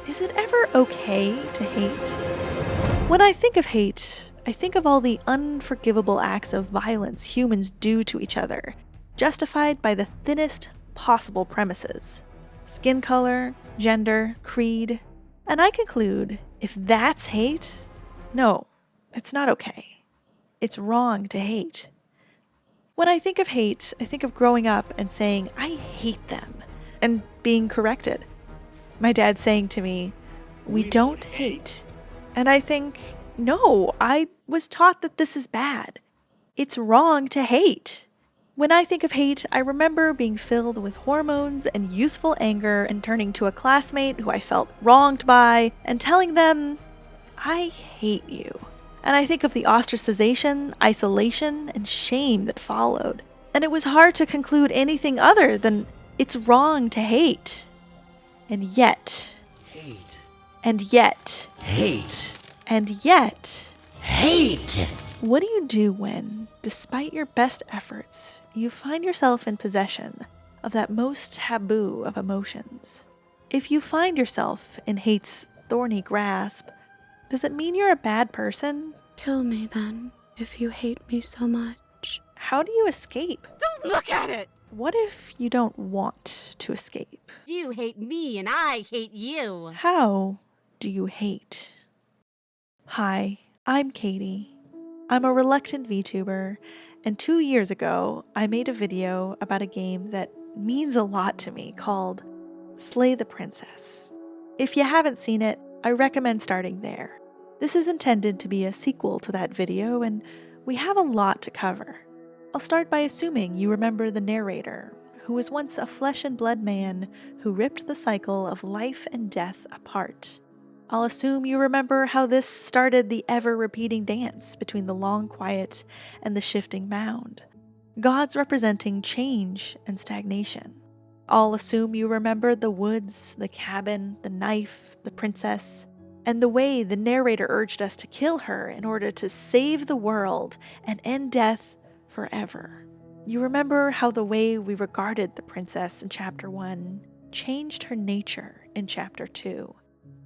Is it ever okay to hate? When I think of hate, I think of all the unforgivable acts of violence humans do to each other, justified by the thinnest possible premises: skin color, gender, creed. And I conclude, if that's hate, no, it's not okay. It's wrong to hate. When I think of hate, I think of growing up and saying, I hate them, and being corrected. My dad saying to me, we don't hate. And I think, no, I was taught that this is bad. It's wrong to hate. When I think of hate, I remember being filled with hormones and youthful anger and turning to a classmate who I felt wronged by and telling them, I hate you. And I think of the ostracization, isolation, and shame that followed. And it was hard to conclude anything other than it's wrong to hate. And yet, Hate. And yet, Hate. and yet, Hate. what do you do when, despite your best efforts, you find yourself in possession of that most taboo of emotions? If you find yourself in hate's thorny grasp, does it mean you're a bad person? Kill me then, if you hate me so much. How do you escape? Don't look at it! What if you don't want to escape? You hate me and I hate you. How do you hate? Hi, I'm Katie. I'm a reluctant VTuber, and 2 years ago, I made a video about a game that means a lot to me called Slay the Princess. If you haven't seen it, I recommend starting there. This is intended to be a sequel to that video, and we have a lot to cover. I'll start by assuming you remember the narrator, who was once a flesh and blood man who ripped the cycle of life and death apart. I'll assume you remember how this started the ever-repeating dance between the long quiet and the shifting mound, gods representing change and stagnation. I'll assume you remember the woods, the cabin, the knife, the princess, and the way the narrator urged us to kill her in order to save the world and end death forever. You remember how the way we regarded the princess in Chapter 1 changed her nature in Chapter 2.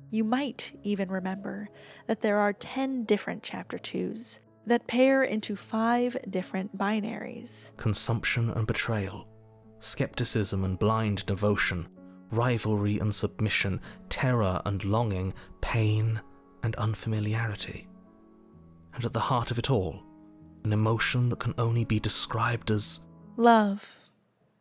You might even remember that there are 10 different Chapter 2s that pair into 5 different binaries. Consumption and betrayal, skepticism and blind devotion, rivalry and submission, terror and longing, pain and unfamiliarity. And at the heart of it all, an emotion that can only be described as love.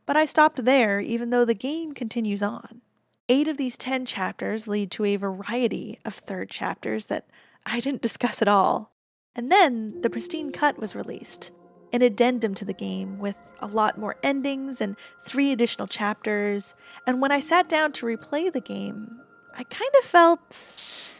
But I stopped there, even though the game continues on. 8 of these 10 chapters lead to a variety of third chapters that I didn't discuss at all. And then the pristine cut was released, an addendum to the game with a lot more endings and 3 additional chapters. And when I sat down to replay the game, I kind of felt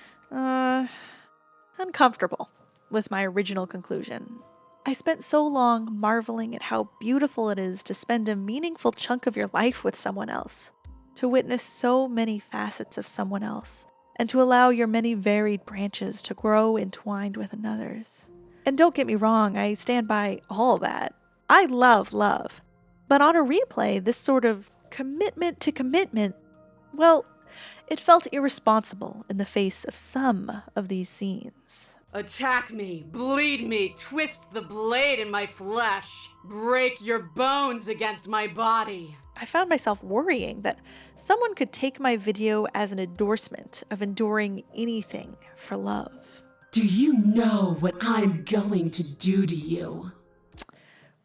uncomfortable with my original conclusion. I spent so long marveling at how beautiful it is to spend a meaningful chunk of your life with someone else, to witness so many facets of someone else, and to allow your many varied branches to grow entwined with another's. And don't get me wrong, I stand by all that. I love love. But on a replay, this sort of commitment to commitment, well, it felt irresponsible in the face of some of these scenes. Attack me, bleed me, twist the blade in my flesh, break your bones against my body. I found myself worrying that someone could take my video as an endorsement of enduring anything for love. Do you know what I'm going to do to you?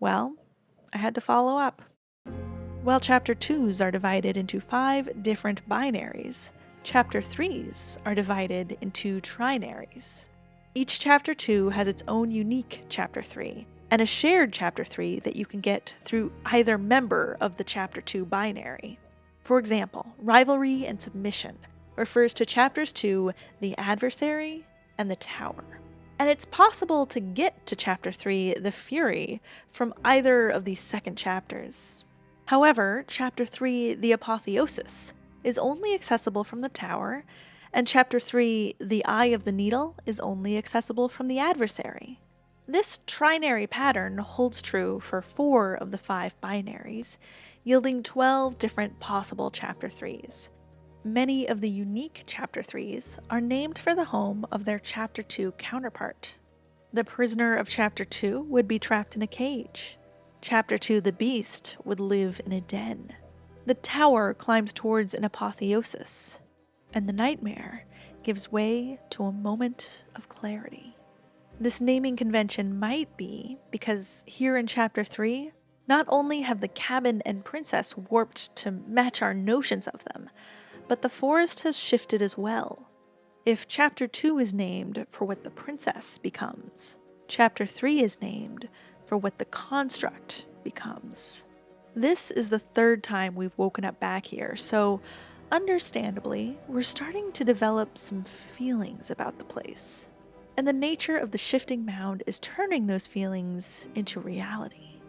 Well, I had to follow up. While Chapter 2s are divided into 5 different binaries, Chapter 3s are divided into trinaries. Each Chapter 2 has its own unique Chapter 3, and a shared Chapter 3 that you can get through either member of the Chapter 2 binary. For example, Rivalry and Submission refers to Chapters 2, the Adversary, and the Tower. And it's possible to get to Chapter 3, the Fury, from either of these second chapters. However, Chapter 3, the Apotheosis, is only accessible from the Tower, and Chapter 3, the Eye of the Needle, is only accessible from the Adversary. This trinary pattern holds true for 4 of the 5 binaries, yielding 12 different possible Chapter 3s. many of the unique Chapter 3s are named for the home of their Chapter 2 counterpart. The prisoner of Chapter 2 would be trapped in a cage. Chapter 2, the beast, would live in a den. The tower climbs towards an apotheosis, and the nightmare gives way to a moment of clarity. This naming convention might be because here in Chapter 3, not only have the cabin and princess warped to match our notions of them, but the forest has shifted as well. If Chapter 2 is named for what the princess becomes, Chapter 3 is named for what the construct becomes. This is the third time we've woken up back here, so understandably, we're starting to develop some feelings about the place. And the nature of the shifting mound is turning those feelings into reality.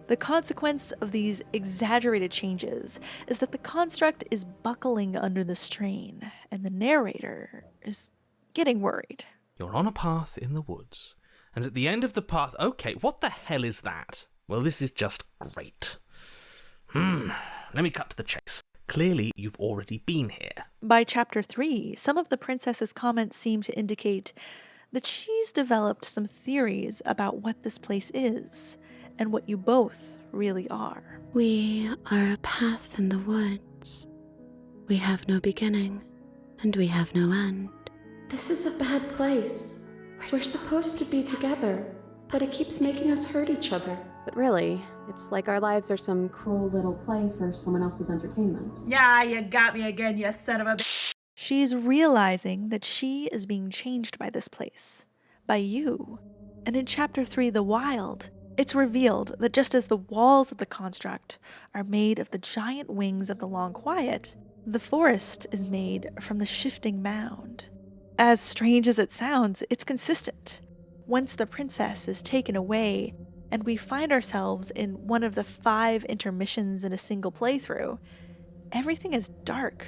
The consequence of these exaggerated changes is that the construct is buckling under the strain, and the narrator is getting worried. You're on a path in the woods, and at the end of the path... Okay, what the hell is that? Well, this is just great. Let me cut to the chase. Clearly, you've already been here. By Chapter 3, some of the princess's comments seem to indicate that she's developed some theories about what this place is, and what you both really are. We are a path in the woods. We have no beginning, and we have no end. This is a bad place. We're supposed to be together, but it keeps making us hurt each other. But really, it's like our lives are some cruel little play for someone else's entertainment. Yeah, you got me again, you son of a bitch. She's realizing that she is being changed by this place, by you. And in Chapter 3, The Wild, it's revealed that just as the walls of the construct are made of the giant wings of the Long Quiet, the forest is made from the shifting mound. As strange as it sounds, it's consistent. Once the princess is taken away, and we find ourselves in one of the 5 intermissions in a single playthrough, everything is dark,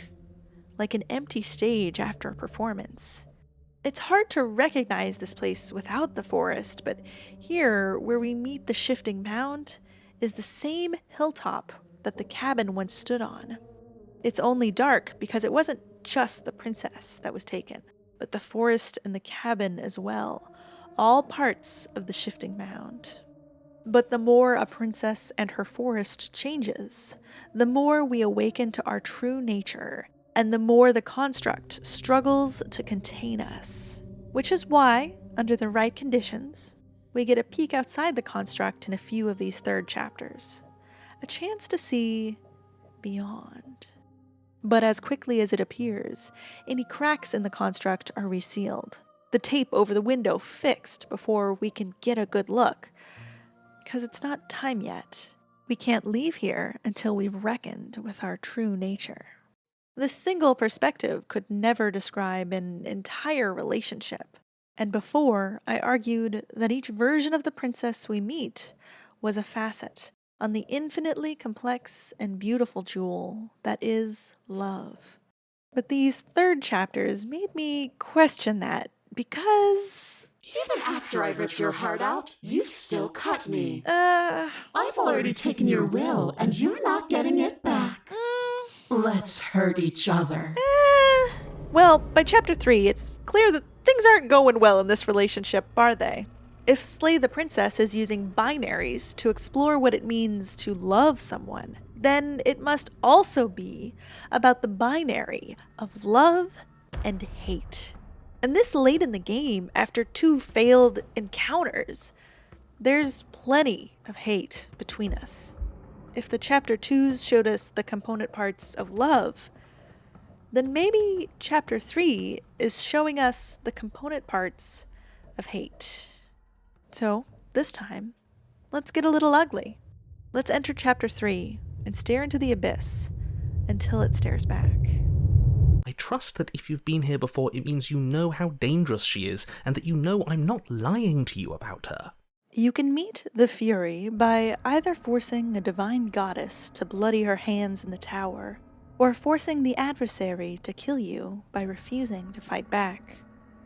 like an empty stage after a performance. It's hard to recognize this place without the forest, but here, where we meet the shifting mound, is the same hilltop that the cabin once stood on. It's only dark because it wasn't just the princess that was taken, but the forest and the cabin as well, all parts of the shifting mound. But the more a princess and her forest changes, the more we awaken to our true nature, and the more the construct struggles to contain us. Which is why, under the right conditions, we get a peek outside the construct in a few of these third chapters. A chance to see beyond. But as quickly as it appears, any cracks in the construct are resealed. The tape over the window fixed before we can get a good look. Because it's not time yet. We can't leave here until we've reckoned with our true nature. This single perspective could never describe an entire relationship. And before, I argued that each version of the princess we meet was a facet on the infinitely complex and beautiful jewel that is love. But these third chapters made me question that because... Even after I ripped your heart out, you still cut me. I've already taken your will, and you're not getting it back. Let's hurt each other. Well, by Chapter 3, it's clear that things aren't going well in this relationship, are they? If Slay the Princess is using binaries to explore what it means to love someone, then it must also be about the binary of love and hate. And this late in the game, after 2 failed encounters, there's plenty of hate between us. If the Chapter 2s showed us the component parts of love, then maybe Chapter 3 is showing us the component parts of hate. So, this time, let's get a little ugly. Let's enter Chapter 3 and stare into the abyss until it stares back. I trust that if you've been here before, it means you know how dangerous she is, and that you know I'm not lying to you about her. You can meet the Fury by either forcing a divine goddess to bloody her hands in the tower, or forcing the adversary to kill you by refusing to fight back.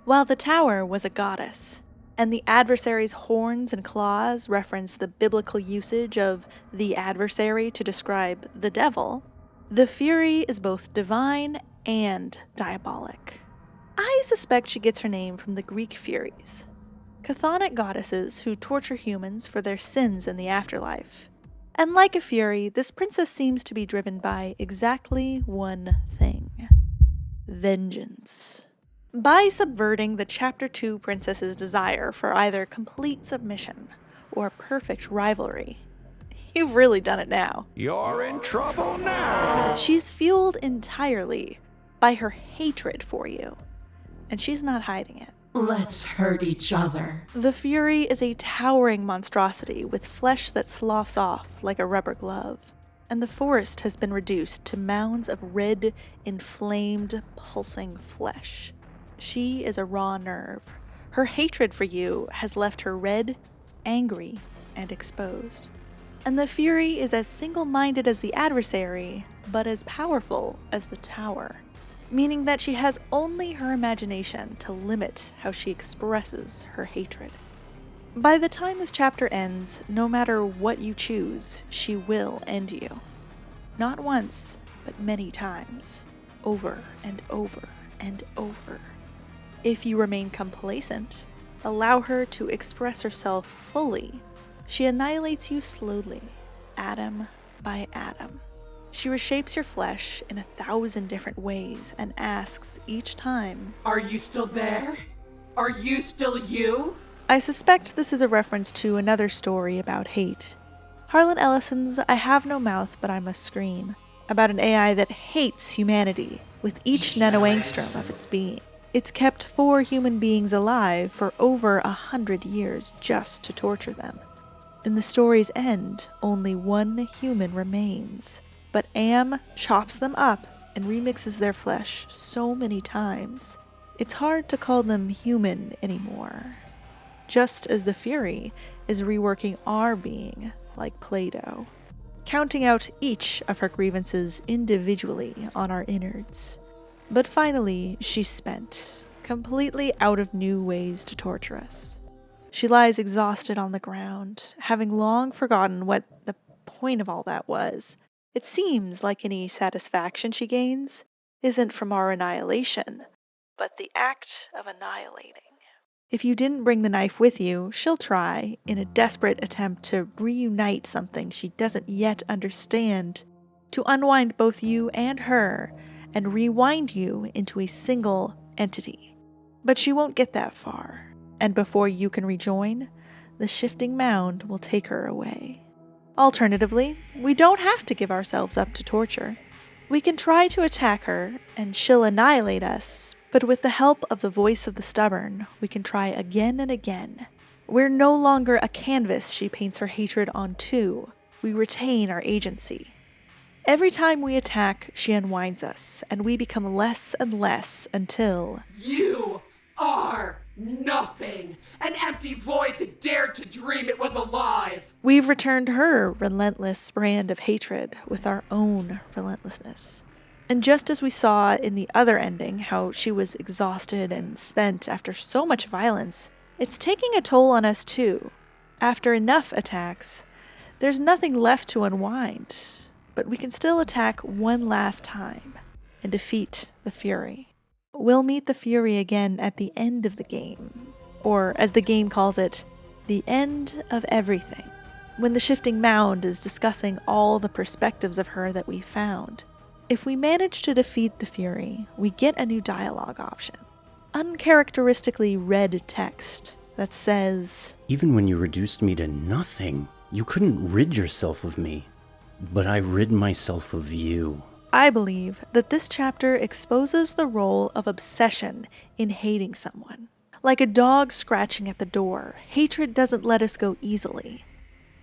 While the tower was a goddess, and the adversary's horns and claws reference the biblical usage of the adversary to describe the devil, the Fury is both divine and diabolic. I suspect she gets her name from the Greek Furies, chthonic goddesses who torture humans for their sins in the afterlife. And like a Fury, this princess seems to be driven by exactly one thing: vengeance. By subverting the Chapter 2 princess's desire for either complete submission or perfect rivalry, you've really done it now. You're in trouble now. She's fueled entirely by her hatred for you, and she's not hiding it. Let's hurt each other. The Fury is a towering monstrosity with flesh that sloughs off like a rubber glove, and the forest has been reduced to mounds of red, inflamed, pulsing flesh. She is a raw nerve. Her hatred for you has left her red, angry, and exposed. And the Fury is as single-minded as the adversary, but as powerful as the tower, meaning that she has only her imagination to limit how she expresses her hatred. By the time this chapter ends, no matter what you choose, she will end you. Not once, but many times, over and over and over. If you remain complacent, allow her to express herself fully, she annihilates you slowly, atom by atom. She reshapes your flesh in 1,000 different ways and asks each time, Are you still there? Are you still you? I suspect this is a reference to another story about hate. Harlan Ellison's I Have No Mouth But I Must Scream, about an AI that hates humanity with each nanoangstrom of its being. It's kept 4 human beings alive for over 100 years just to torture them. In the story's end, only 1 human remains, but Am chops them up and remixes their flesh so many times, it's hard to call them human anymore. Just as the Fury is reworking our being like Play-Doh, counting out each of her grievances individually on our innards. But finally, she's spent, completely out of new ways to torture us. She lies exhausted on the ground, having long forgotten what the point of all that was. It seems like any satisfaction she gains isn't from our annihilation, but the act of annihilating. If you didn't bring the knife with you, she'll try, in a desperate attempt to reunite something she doesn't yet understand, to unwind both you and her and rewind you into a single entity. But she won't get that far, and before you can rejoin, the shifting mound will take her away. Alternatively, we don't have to give ourselves up to torture. We can try to attack her, and she'll annihilate us, but with the help of the voice of the stubborn, we can try again and again. We're no longer a canvas she paints her hatred onto. We retain our agency. Every time we attack, she unwinds us, and we become less and less until... You are nothing! An empty void that dared to dream it was alive! We've returned her relentless brand of hatred with our own relentlessness. And just as we saw in the other ending, how she was exhausted and spent after so much violence, it's taking a toll on us too. After enough attacks, there's nothing left to unwind, but we can still attack one last time and defeat the Fury. We'll meet the Fury again at the end of the game, or as the game calls it, the end of everything, when the shifting mound is discussing all the perspectives of her that we found. If we manage to defeat the Fury, we get a new dialogue option. Uncharacteristically red text that says, Even when you reduced me to nothing, you couldn't rid yourself of me. But I rid myself of you. I believe that this chapter exposes the role of obsession in hating someone. Like a dog scratching at the door, hatred doesn't let us go easily.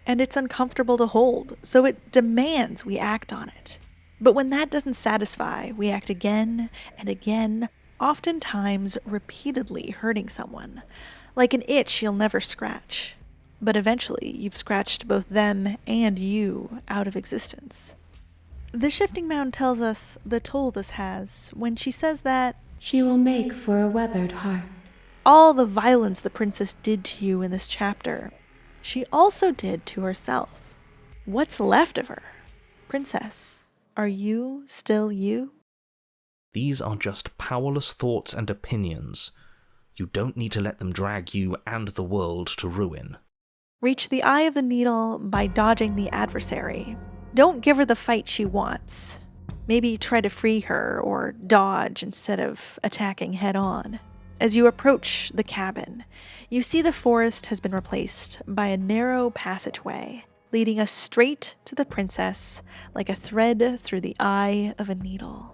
And it's uncomfortable to hold, so it demands we act on it. But when that doesn't satisfy, we act again and again, oftentimes repeatedly hurting someone, like an itch you'll never scratch. But eventually, you've scratched both them and you out of existence. The shifting mound tells us the toll this has when she says that She will make for a weathered heart. all the violence the princess did to you in this chapter, she also did to herself. What's left of her? Princess, are you still you? These are just powerless thoughts and opinions. You don't need to let them drag you and the world to ruin. Reach the eye of the needle by dodging the adversary. Don't give her the fight she wants. Maybe try to free her or dodge instead of attacking head-on. As you approach the cabin, you see the forest has been replaced by a narrow passageway, leading us straight to the princess like a thread through the eye of a needle.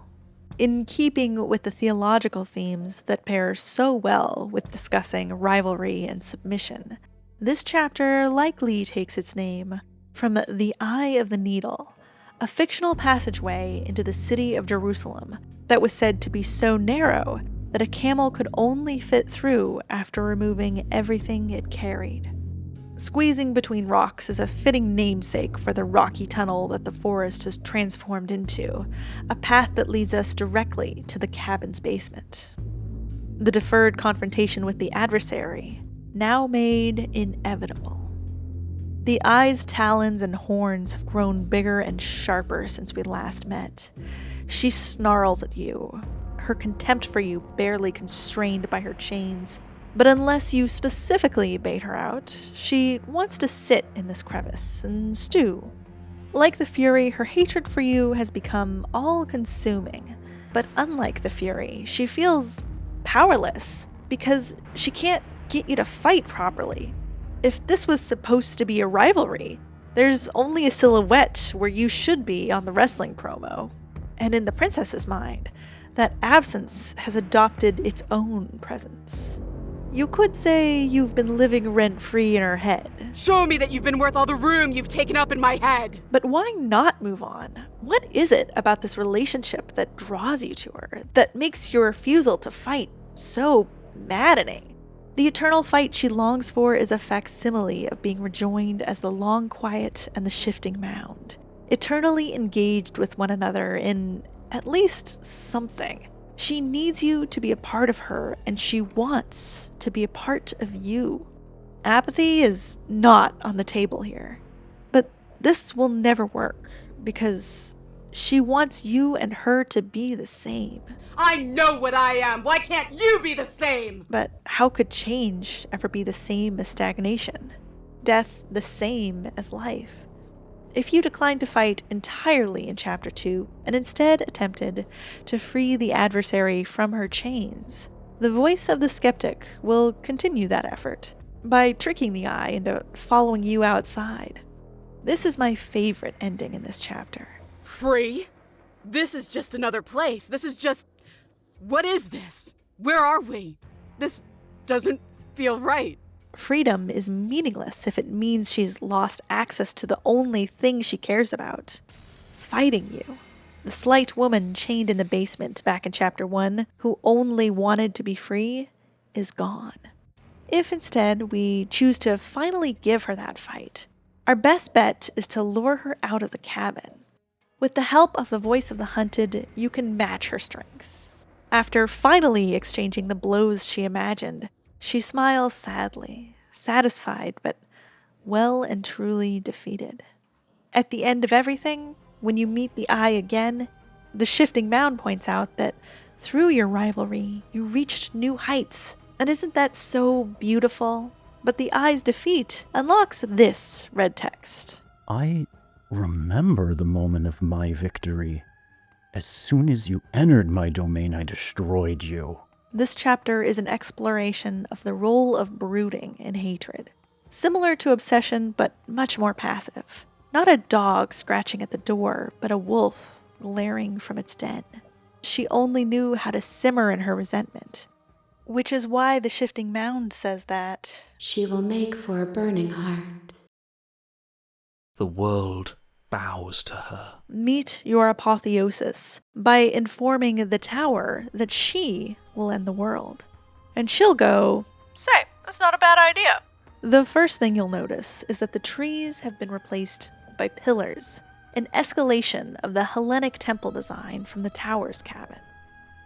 In keeping with the theological themes that pair so well with discussing rivalry and submission, this chapter likely takes its name from the Eye of the Needle, a fictional passageway into the city of Jerusalem that was said to be so narrow that a camel could only fit through after removing everything it carried. Squeezing between rocks is a fitting namesake for the rocky tunnel that the forest has transformed into, a path that leads us directly to the cabin's basement. The deferred confrontation with the adversary, now made inevitable. The eye's talons and horns have grown bigger and sharper since we last met. She snarls at you, her contempt for you barely constrained by her chains. But unless you specifically bait her out, she wants to sit in this crevice and stew. Like the Fury, her hatred for you has become all-consuming. But unlike the Fury, she feels powerless because she can't get you to fight properly. If this was supposed to be a rivalry, there's only a silhouette where you should be on the wrestling promo. And in the princess's mind, that absence has adopted its own presence. You could say you've been living rent-free in her head. Show me that you've been worth all the room you've taken up in my head. But why not move on? What is it about this relationship that draws you to her, that makes your refusal to fight so maddening? The eternal fight she longs for is a facsimile of being rejoined as the long quiet and the shifting mound, eternally engaged with one another in at least something. She needs you to be a part of her, and she wants to be a part of you. Apathy is not on the table here. But this will never work, because she wants you and her to be the same. I know what I am! Why can't you be the same? But how could change ever be the same as stagnation? Death the same as life? If you declined to fight entirely in Chapter 2 and instead attempted to free the adversary from her chains, the voice of the skeptic will continue that effort by tricking the eye into following you outside. This is my favorite ending in this chapter. Free? This is just another place. This is just... What is this? Where are we? This doesn't feel right. Freedom is meaningless if it means she's lost access to the only thing she cares about. Fighting you. The slight woman chained in the basement back in Chapter 1, who only wanted to be free, is gone. If instead we choose to finally give her that fight, our best bet is to lure her out of the cabin. With the help of the voice of the hunted, you can match her strength. After finally exchanging the blows she imagined, she smiles sadly, satisfied, but well and truly defeated. At the end of everything, when you meet the eye again, the shifting mound points out that through your rivalry, you reached new heights. And isn't that so beautiful? But the eye's defeat unlocks this red text. I remember the moment of my victory. As soon as you entered my domain, I destroyed you. This chapter is an exploration of the role of brooding in hatred. Similar to obsession, but much more passive. Not a dog scratching at the door, but a wolf glaring from its den. She only knew how to simmer in her resentment. Which is why the shifting mound says that she will make for a burning heart. The world bows to her. Meet your apotheosis by informing the tower that she will end the world. And she'll go, "Say, that's not a bad idea." The first thing you'll notice is that the trees have been replaced by pillars, an escalation of the Hellenic temple design from the tower's cabin.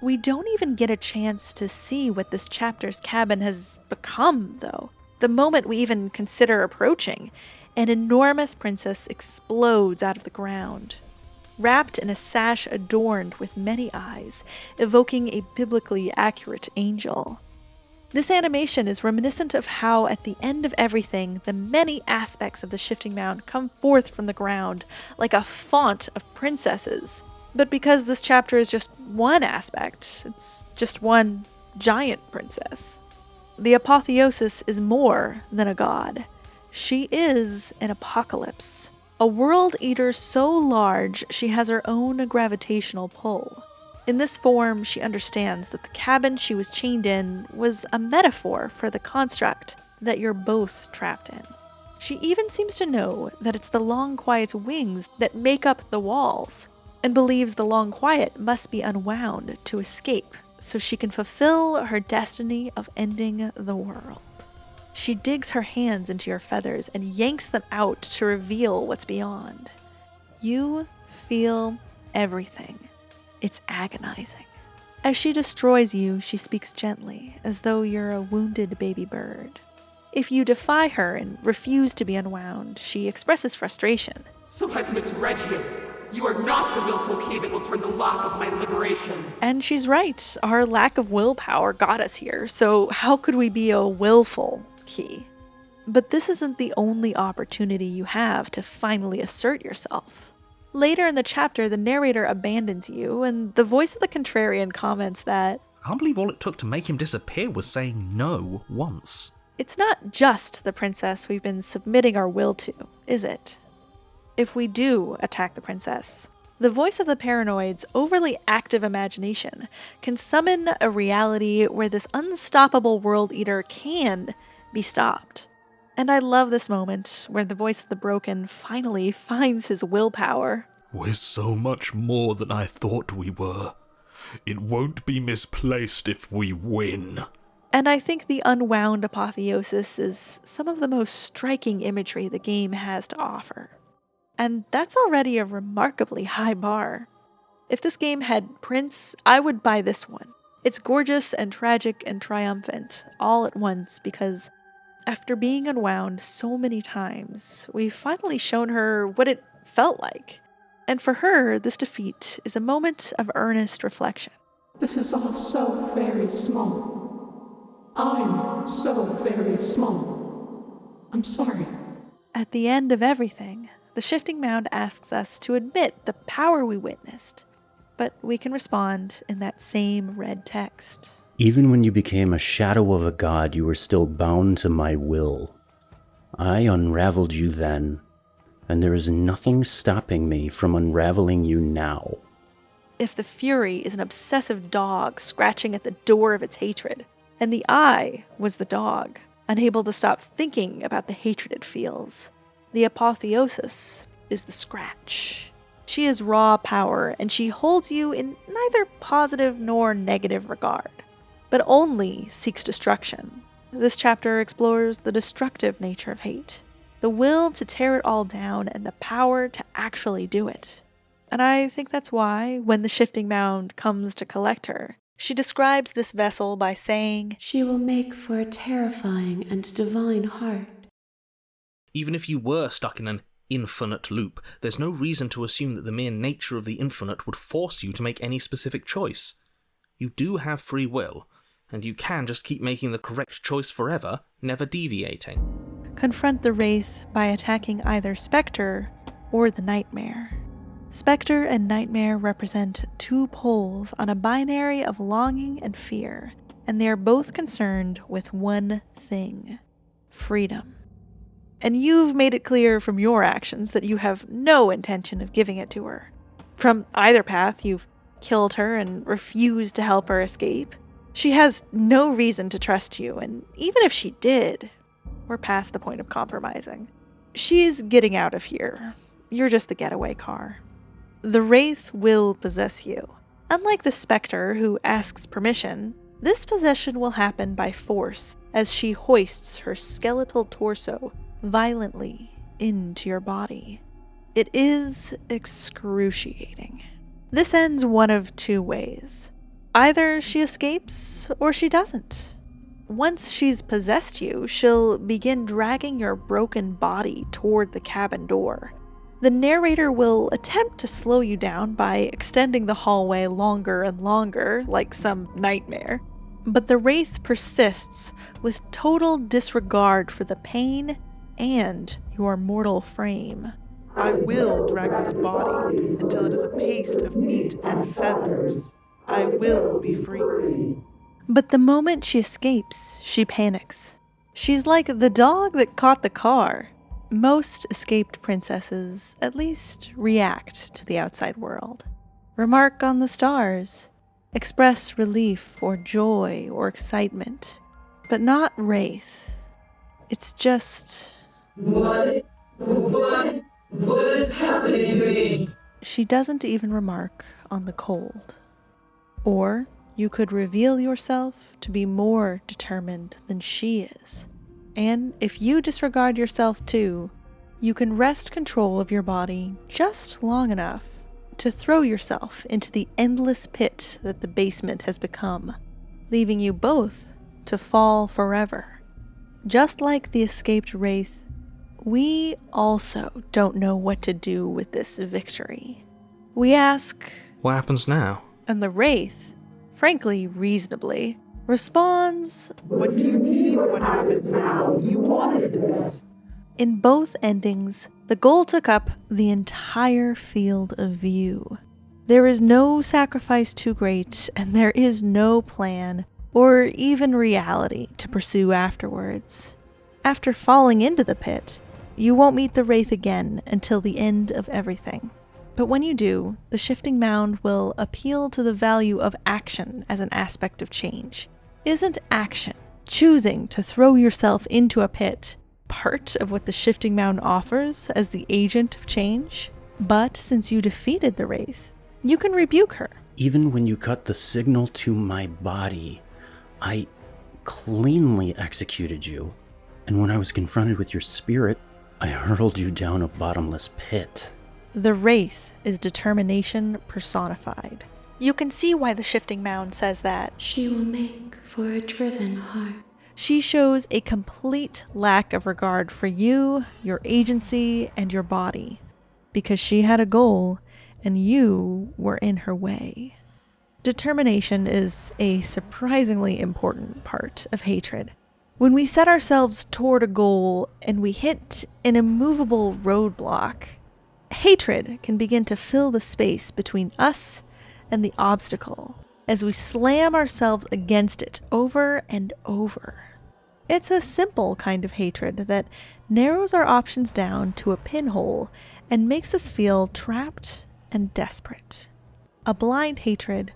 We don't even get a chance to see what this chapter's cabin has become, though. The moment we even consider approaching, an enormous princess explodes out of the ground. wrapped in a sash adorned with many eyes, evoking a biblically accurate angel. This animation is reminiscent of how, at the end of everything, the many aspects of the shifting mound come forth from the ground like a font of princesses. But because this chapter is just one aspect, it's just one giant princess. The Apotheosis is more than a god. She is an apocalypse. A world eater so large she has her own gravitational pull. In this form, she understands that the cabin she was chained in was a metaphor for the construct that you're both trapped in. She even seems to know that it's the Long Quiet's wings that make up the walls, and believes the Long Quiet must be unwound to escape so she can fulfill her destiny of ending the world. She digs her hands into your feathers and yanks them out to reveal what's beyond. You feel everything. It's agonizing. As she destroys you, she speaks gently, as though you're a wounded baby bird. If you defy her and refuse to be unwound, she expresses frustration. So I've misread you. You are not the willful key that will turn the lock of my liberation. And she's right. Our lack of willpower got us here, so how could we be a willful key? But this isn't the only opportunity you have to finally assert yourself. Later in the chapter, the narrator abandons you, and the voice of the contrarian comments that, I can't believe all it took to make him disappear was saying no once. It's not just the princess we've been submitting our will to, is it? If we do attack the princess, the voice of the paranoid's overly active imagination can summon a reality where this unstoppable world eater can be stopped. And I love this moment where the voice of the broken finally finds his willpower. We're so much more than I thought we were. It won't be misplaced if we win. And I think the unwound Apotheosis is some of the most striking imagery the game has to offer. And that's already a remarkably high bar. If this game had Prince, I would buy this one. It's gorgeous and tragic and triumphant, all at once, because after being unwound so many times, we've finally shown her what it felt like. And for her, this defeat is a moment of earnest reflection. This is all so very small. I'm so very small. I'm sorry. At the end of everything, the shifting mound asks us to admit the power we witnessed, but we can respond in that same red text. Even when you became a shadow of a god, you were still bound to my will. I unraveled you then, and there is nothing stopping me from unraveling you now. If the fury is an obsessive dog scratching at the door of its hatred, and the I was the dog, unable to stop thinking about the hatred it feels, the Apotheosis is the scratch. She is raw power, and she holds you in neither positive nor negative regard, but only seeks destruction. This chapter explores the destructive nature of hate, the will to tear it all down, and the power to actually do it. And I think that's why, when the shifting mound comes to collect her, she describes this vessel by saying, She will make for a terrifying and divine heart. Even if you were stuck in an infinite loop, there's no reason to assume that the mere nature of the infinite would force you to make any specific choice. You do have free will, and you can just keep making the correct choice forever, never deviating. Confront the Wraith by attacking either Spectre or the Nightmare. Spectre and Nightmare represent two poles on a binary of longing and fear, and they are both concerned with one thing: freedom. And you've made it clear from your actions that you have no intention of giving it to her. From either path, you've killed her and refused to help her escape. She has no reason to trust you, and even if she did, we're past the point of compromising. She's getting out of here. You're just the getaway car. The Wraith will possess you. Unlike the Spectre, who asks permission, this possession will happen by force as she hoists her skeletal torso violently into your body. It is excruciating. This ends one of two ways. Either she escapes or she doesn't. Once she's possessed you, she'll begin dragging your broken body toward the cabin door. The narrator will attempt to slow you down by extending the hallway longer and longer, like some nightmare. But the Wraith persists with total disregard for the pain and your mortal frame. I will drag this body until it is a paste of meat and feathers. I will be free. But the moment she escapes, she panics. She's like the dog that caught the car. Most escaped princesses at least react to the outside world. Remark on the stars. Express relief or joy or excitement. But not Wraith. It's just... What is happening to me? She doesn't even remark on the cold. Or you could reveal yourself to be more determined than she is. And if you disregard yourself too, you can wrest control of your body just long enough to throw yourself into the endless pit that the basement has become, leaving you both to fall forever. Just like the escaped Wraith, we also don't know what to do with this victory. We ask, What happens now? And the Wraith, frankly reasonably, responds, What do you mean what happens now? You wanted this. In both endings, the goal took up the entire field of view. There is no sacrifice too great, and there is no plan or even reality to pursue afterwards. After falling into the pit, you won't meet the Wraith again until the end of everything. But when you do, the shifting mound will appeal to the value of action as an aspect of change. Isn't action, choosing to throw yourself into a pit, part of what the shifting mound offers as the agent of change? But since you defeated the Wraith, you can rebuke her. Even when you cut the signal to my body, I cleanly executed you. And when I was confronted with your spirit, I hurled you down a bottomless pit. The Wraith is determination personified. You can see why the shifting mound says that. She will make for a driven heart. She shows a complete lack of regard for you, your agency, and your body, because she had a goal and you were in her way. Determination is a surprisingly important part of hatred. When we set ourselves toward a goal and we hit an immovable roadblock, hatred can begin to fill the space between us and the obstacle as we slam ourselves against it over and over. It's a simple kind of hatred that narrows our options down to a pinhole and makes us feel trapped and desperate. A blind hatred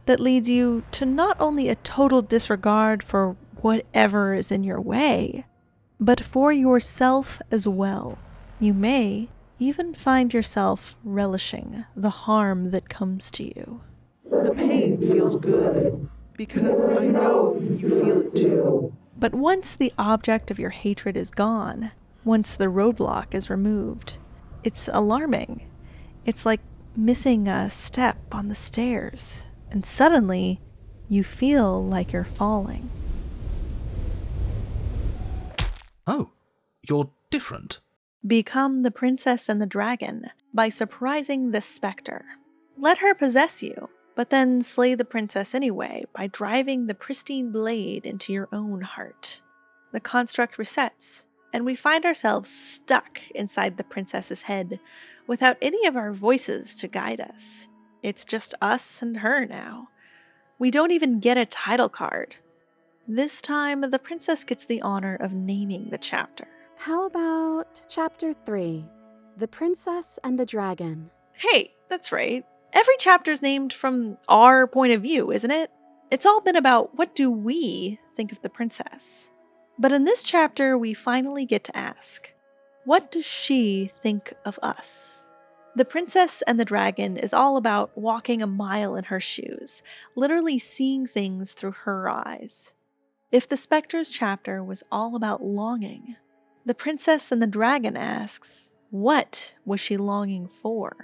that leads you to not only a total disregard for whatever is in your way, but for yourself as well. You may even find yourself relishing the harm that comes to you. The pain feels good because I know you feel it too. But once the object of your hatred is gone, once the roadblock is removed, it's alarming. It's like missing a step on the stairs, and suddenly you feel like you're falling. Oh, you're different. Become the princess and the dragon by surprising the specter. Let her possess you, but then slay the princess anyway by driving the pristine blade into your own heart. The construct resets, and we find ourselves stuck inside the princess's head without any of our voices to guide us. It's just us and her now. We don't even get a title card. This time, the princess gets the honor of naming the chapter. How about Chapter 3, The Princess and the Dragon? Hey, that's right. Every chapter's named from our point of view, isn't it? It's all been about what do we think of the princess. But in this chapter, we finally get to ask, what does she think of us? The Princess and the Dragon is all about walking a mile in her shoes, literally seeing things through her eyes. If the Spectre's chapter was all about longing, the Princess and the Dragon asks, what was she longing for?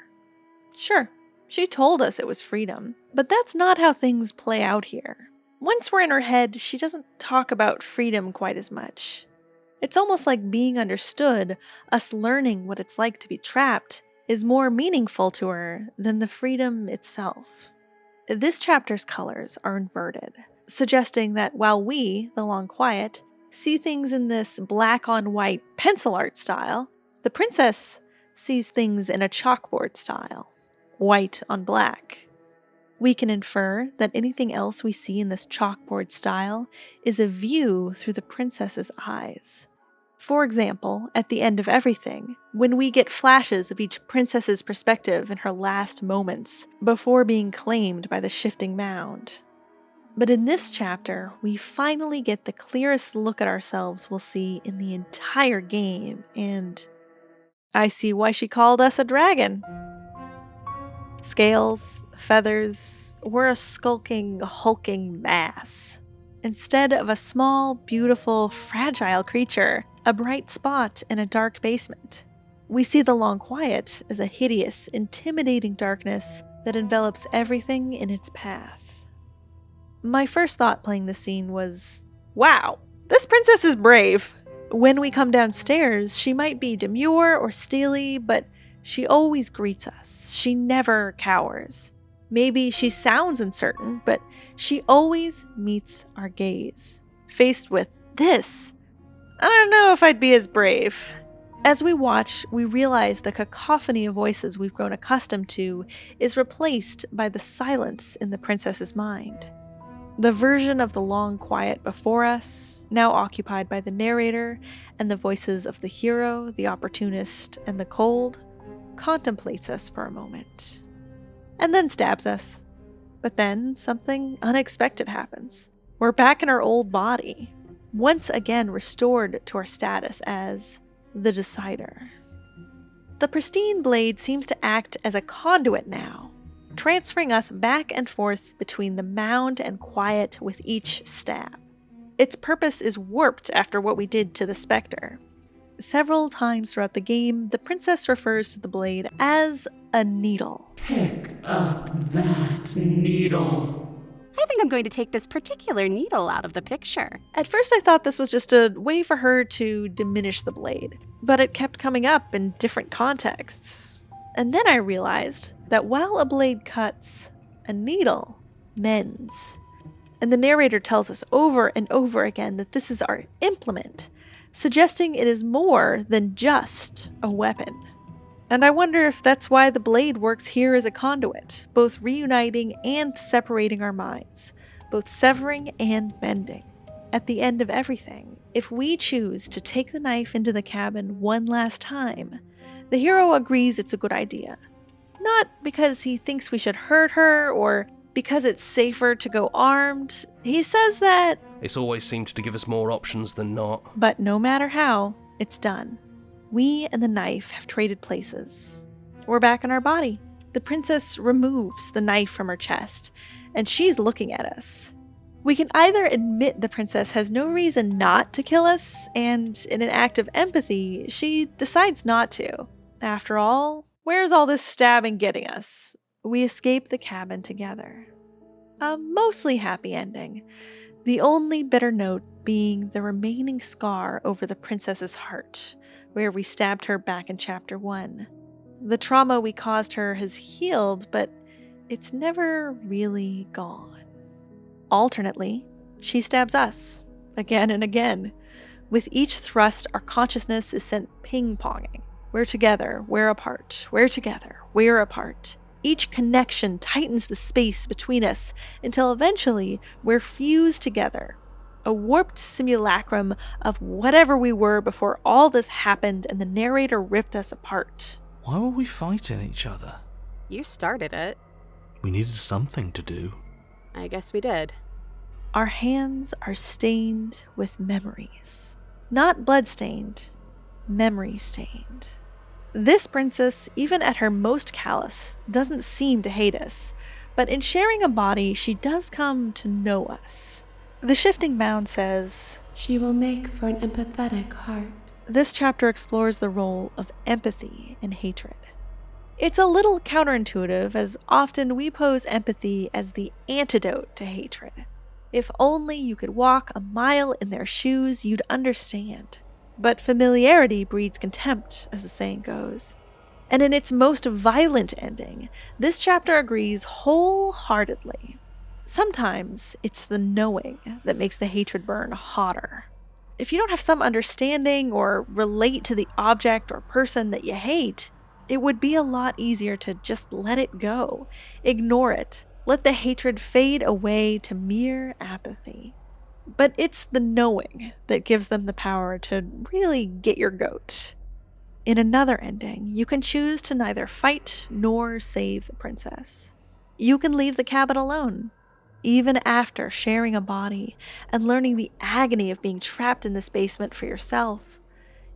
Sure, she told us it was freedom, but that's not how things play out here. Once we're in her head, she doesn't talk about freedom quite as much. It's almost like being understood, us learning what it's like to be trapped, is more meaningful to her than the freedom itself. This chapter's colors are inverted, suggesting that while we, the Long Quiet, see things in this black on white pencil art style, the princess sees things in a chalkboard style, white on black. We can infer that anything else we see in this chalkboard style is a view through the princess's eyes. For example, at the end of everything, when we get flashes of each princess's perspective in her last moments before being claimed by the shifting mound. But in this chapter, we finally get the clearest look at ourselves we'll see in the entire game, and I see why she called us a dragon. Scales, feathers, we're a skulking, hulking mass. Instead of a small, beautiful, fragile creature, a bright spot in a dark basement. We see the Long Quiet as a hideous, intimidating darkness that envelops everything in its path. My first thought playing this scene was, wow, this princess is brave. When we come downstairs, she might be demure or steely, but she always greets us. She never cowers. Maybe she sounds uncertain, but she always meets our gaze. Faced with this, I don't know if I'd be as brave. As we watch, we realize the cacophony of voices we've grown accustomed to is replaced by the silence in the princess's mind. The version of the Long Quiet before us, now occupied by the narrator and the voices of the hero, the opportunist, and the cold, contemplates us for a moment. And then stabs us. But then something unexpected happens. We're back in our old body, once again restored to our status as the Decider. The pristine blade seems to act as a conduit now, transferring us back and forth between the mound and quiet with each stab. Its purpose is warped after what we did to the Spectre. Several times throughout the game, the princess refers to the blade as a needle. Pick up that needle. I think I'm going to take this particular needle out of the picture. At first I thought this was just a way for her to diminish the blade, but it kept coming up in different contexts. And then I realized that while a blade cuts, a needle mends. And the narrator tells us over and over again that this is our implement, suggesting it is more than just a weapon. And I wonder if that's why the blade works here as a conduit, both reuniting and separating our minds, both severing and mending. At the end of everything, if we choose to take the knife into the cabin one last time, the hero agrees it's a good idea. Not because he thinks we should hurt her or because it's safer to go armed. He says that it's always seemed to give us more options than not. But no matter how, it's done. We and the knife have traded places. We're back in our body. The princess removes the knife from her chest, and she's looking at us. We can either admit the princess has no reason not to kill us, and in an act of empathy, she decides not to. After all, where's all this stabbing getting us? We escape the cabin together. A mostly happy ending, the only bitter note being the remaining scar over the princess's heart, where we stabbed her back in Chapter 1. The trauma we caused her has healed, but it's never really gone. Alternately, she stabs us, again and again. With each thrust, our consciousness is sent ping-ponging. We're together, we're apart, we're together, we're apart. Each connection tightens the space between us until eventually we're fused together. A warped simulacrum of whatever we were before all this happened and the narrator ripped us apart. Why were we fighting each other? You started it. We needed something to do. I guess we did. Our hands are stained with memories. Not blood-stained, memory-stained. This princess, even at her most callous, doesn't seem to hate us, but in sharing a body, she does come to know us. The shifting mound says, "She will make for an empathetic heart." This chapter explores the role of empathy in hatred. It's a little counterintuitive, as often we pose empathy as the antidote to hatred. If only you could walk a mile in their shoes, you'd understand. But familiarity breeds contempt, as the saying goes. And in its most violent ending, this chapter agrees wholeheartedly. Sometimes it's the knowing that makes the hatred burn hotter. If you don't have some understanding or relate to the object or person that you hate, it would be a lot easier to just let it go, ignore it, let the hatred fade away to mere apathy. But it's the knowing that gives them the power to really get your goat. In another ending, you can choose to neither fight nor save the princess. You can leave the cabin alone, even after sharing a body and learning the agony of being trapped in this basement for yourself.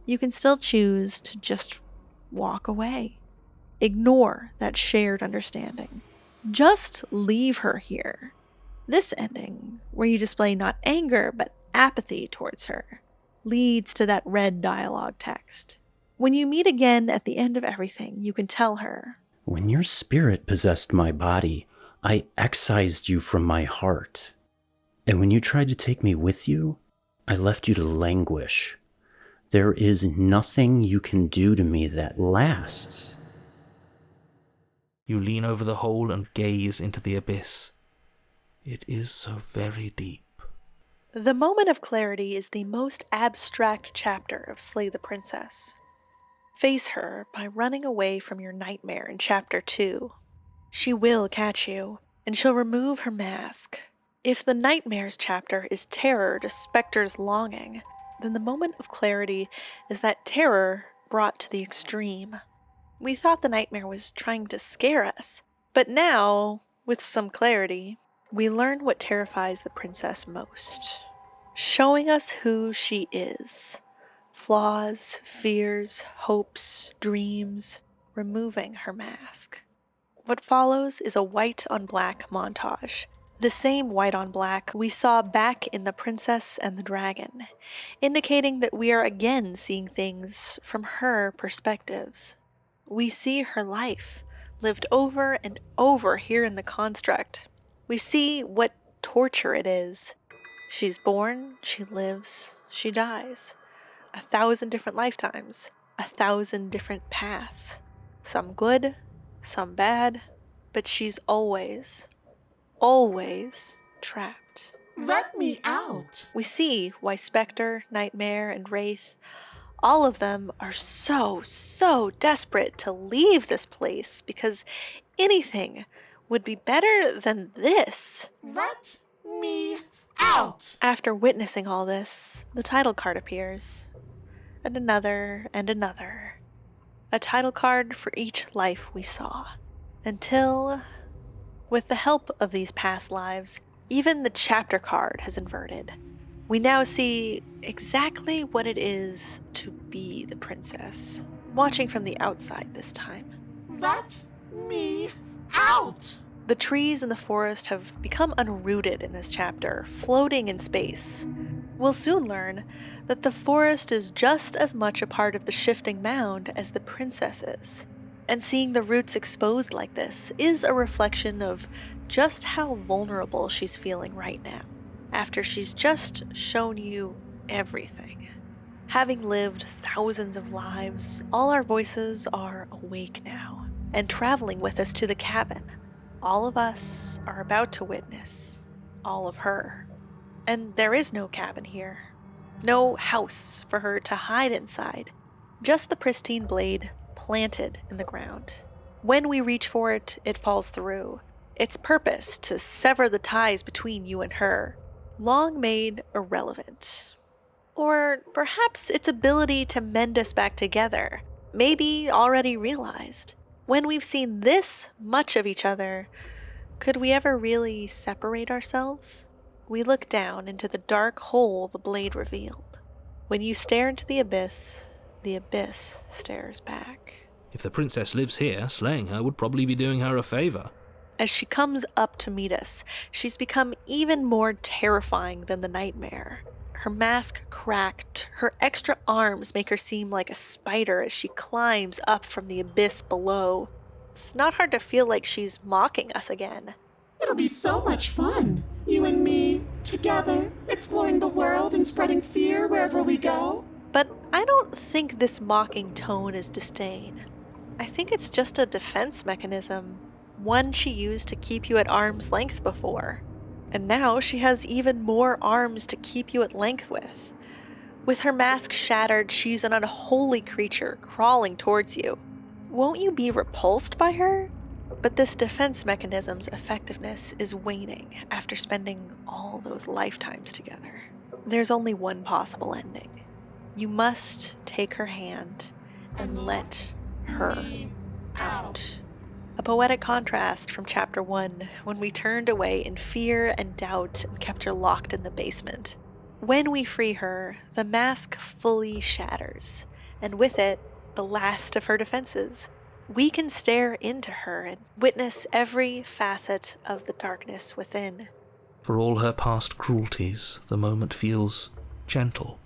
You can still choose to just walk away. Ignore that shared understanding. Just leave her here. This ending, where you display not anger but apathy towards her, leads to that red dialogue text. When you meet again at the end of everything, you can tell her, "When your spirit possessed my body, I excised you from my heart. And when you tried to take me with you, I left you to languish. There is nothing you can do to me that lasts." You lean over the hole and gaze into the abyss. It is so very deep. The moment of clarity is the most abstract chapter of Slay the Princess. Face her by running away from your nightmare in Chapter 2. She will catch you, and she'll remove her mask. If the Nightmares chapter is terror to Spectre's longing, then the moment of clarity is that terror brought to the extreme. We thought the nightmare was trying to scare us, but now, with some clarity, we learn what terrifies the princess most. Showing us who she is. Flaws, fears, hopes, dreams, removing her mask. What follows is a white on black montage. The same white on black we saw back in The Princess and the Dragon, indicating that we are again seeing things from her perspectives. We see her life, lived over and over here in the construct. We see what torture it is. She's born, she lives, she dies. 1,000 different lifetimes, 1,000 different paths. Some good, some bad, but she's always trapped. Let me out! We see why Spectre, Nightmare, and Wraith, all of them are so desperate to leave this place because anything would be better than this. Let me out! After witnessing all this, the title card appears. And another and another. A title card for each life we saw. Until, with the help of these past lives, even the chapter card has inverted. We now see exactly what it is to be the princess, watching from the outside this time. Let me out! The trees in the forest have become unrooted in this chapter, floating in space. We'll soon learn that the forest is just as much a part of the shifting mound as the princess is. And seeing the roots exposed like this is a reflection of just how vulnerable she's feeling right now, after she's just shown you everything. Having lived thousands of lives, all our voices are awake now, and traveling with us to the cabin. All of us are about to witness all of her. And there is no cabin here. No house for her to hide inside. Just the pristine blade planted in the ground. When we reach for it, it falls through. Its purpose to sever the ties between you and her, long made irrelevant. Or perhaps its ability to mend us back together, maybe already realized. When we've seen this much of each other, could we ever really separate ourselves? We look down into the dark hole the blade revealed. When you stare into the abyss stares back. If the princess lives here, slaying her would probably be doing her a favor. As she comes up to meet us, she's become even more terrifying than the nightmare. Her mask cracked, her extra arms make her seem like a spider as she climbs up from the abyss below. It's not hard to feel like she's mocking us again. It'll be so much fun. You and me, together, exploring the world and spreading fear wherever we go. But I don't think this mocking tone is disdain. I think it's just a defense mechanism, one she used to keep you at arm's length before. And now she has even more arms to keep you at length with. With her mask shattered, she's an unholy creature crawling towards you. Won't you be repulsed by her? But this defense mechanism's effectiveness is waning after spending all those lifetimes together. There's only one possible ending. You must take her hand and let her out. A poetic contrast from Chapter 1, when we turned away in fear and doubt and kept her locked in the basement. When we free her, the mask fully shatters, and with it, the last of her defenses. We can stare into her and witness every facet of the darkness within. For all her past cruelties, the moment feels gentle,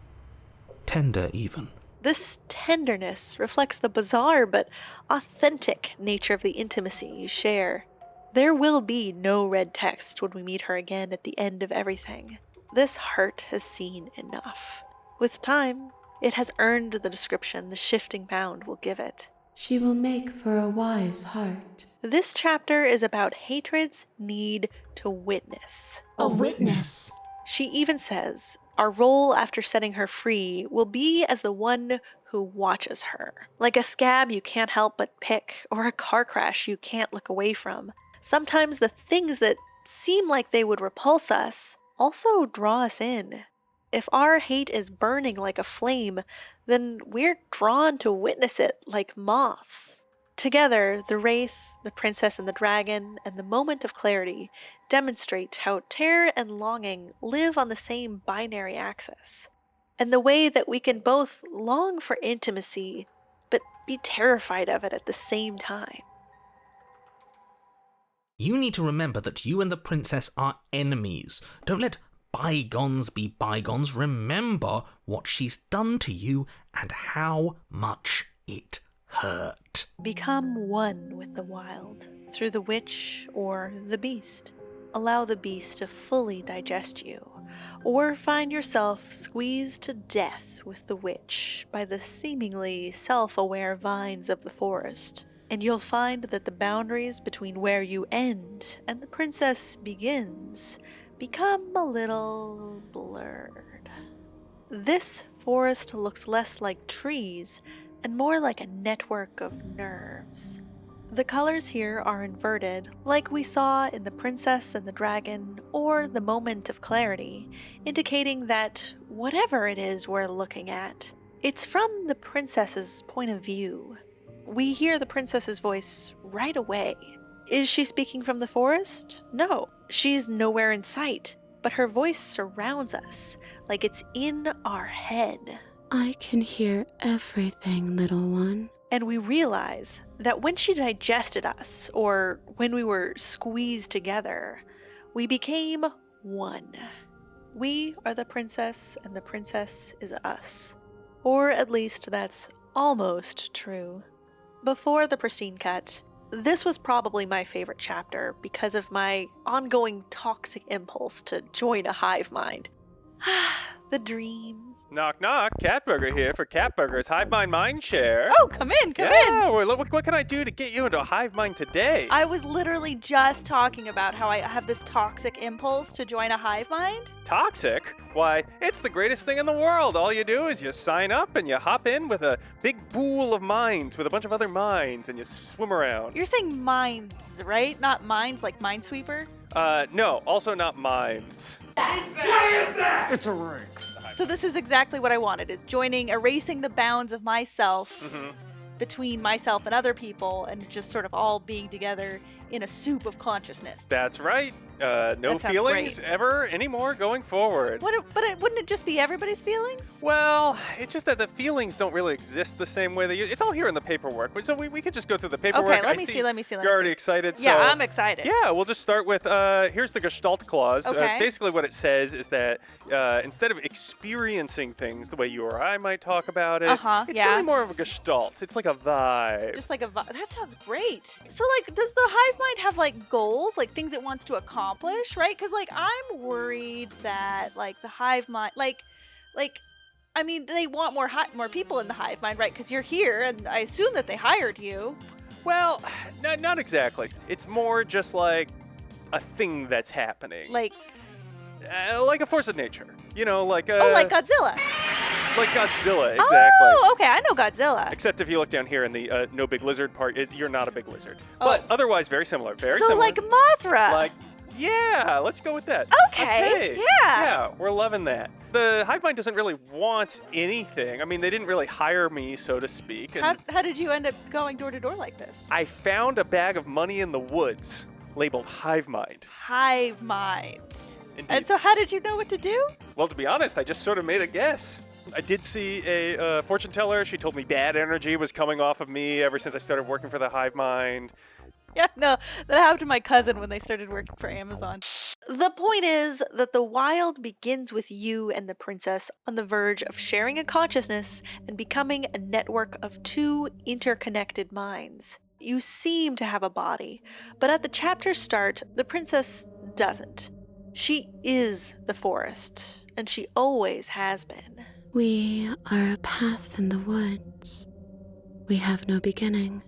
tender even. This tenderness reflects the bizarre but authentic nature of the intimacy you share. There will be no red text when we meet her again at the end of everything. This heart has seen enough. With time, it has earned the description the shifting mound will give it. She will make for a wise heart. This chapter is about hatred's need to witness. A witness. She even says, our role after setting her free will be as the one who watches her. Like a scab you can't help but pick, or a car crash you can't look away from. Sometimes the things that seem like they would repulse us also draw us in. If our hate is burning like a flame, then we're drawn to witness it like moths. Together, the Wraith, the Princess and the Dragon, and the Moment of Clarity demonstrate how terror and longing live on the same binary axis, and the way that we can both long for intimacy, but be terrified of it at the same time. You need to remember that you and the princess are enemies. Don't let bygones be bygones. Remember what she's done to you and how much it hurt. Become one with the wild, through the witch or the beast. Allow the beast to fully digest you, or find yourself squeezed to death with the witch by the seemingly self-aware vines of the forest. And you'll find that the boundaries between where you end and the princess begins become a little blurred. This forest looks less like trees and more like a network of nerves. The colors here are inverted, like we saw in The Princess and the Dragon or The Moment of Clarity, indicating that whatever it is we're looking at, it's from the princess's point of view. We hear the princess's voice right away. Is she speaking from the forest? No, she's nowhere in sight, but her voice surrounds us, like it's in our head. I can hear everything, little one. And we realize that when she digested us, or when we were squeezed together, we became one. We are the princess, and the princess is us. Or at least that's almost true. Before the pristine cut, this was probably my favorite chapter because of my ongoing toxic impulse to join a hive mind. The dream. Knock, knock. Catburger here for Catburger's Hive Mind Mindshare. Oh, come in. Yeah, what can I do to get you into a hive mind today? I was literally just talking about how I have this toxic impulse to join a hive mind. Toxic? Why, it's the greatest thing in the world. All you do is you sign up and you hop in with a big pool of minds with a bunch of other minds and you swim around. You're saying minds, right? Not minds like Minesweeper? No, also not mimes. What is that? It's a ring. So this is exactly what I wanted, is erasing the bounds of myself between myself and other people and just sort of all being together in a soup of consciousness. That's right. No feelings ever anymore going forward. Wouldn't it just be everybody's feelings? Well, it's just that the feelings don't really exist the same way it's all here in the paperwork. So we could just go through the paperwork. Okay, let me see. You're already excited. Yeah, so, I'm excited. Yeah, we'll just start with, here's the Gestalt clause. Okay. Basically what it says is that instead of experiencing things the way you or I might talk about it, it's really more of a Gestalt. It's like a vibe. Just like a vibe. That sounds great. So like, does the hive mind have like goals, like things it wants to accomplish, right? Because like I'm worried that like the hive mind, like I mean, they want more people in the hive mind, right? Because you're here, and I assume that they hired you. Well, not exactly. It's more just like a thing that's happening. Like a force of nature. You know, like like Godzilla. Like Godzilla, exactly. Oh, okay, I know Godzilla. Except if you look down here in the no big lizard part, you're not a big lizard. But otherwise, very similar. Very so similar. like Mothra. Like, yeah, let's go with that. Okay, yeah. Yeah, we're loving that. The hive mind doesn't really want anything. I mean, they didn't really hire me, so to speak. And How did you end up going door to door like this? I found a bag of money in the woods labeled hive mind. Hive mind. Indeed. And so how did you know what to do? Well, to be honest, I just sort of made a guess. I did see a fortune teller. She told me bad energy was coming off of me ever since I started working for the hive mind. Yeah, no, that happened to my cousin when they started working for Amazon. The point is that the wild begins with you and the princess on the verge of sharing a consciousness and becoming a network of two interconnected minds. You seem to have a body, but at the chapter's start, the princess doesn't. She is the forest, and she always has been. We are a path in the woods. We have no beginning,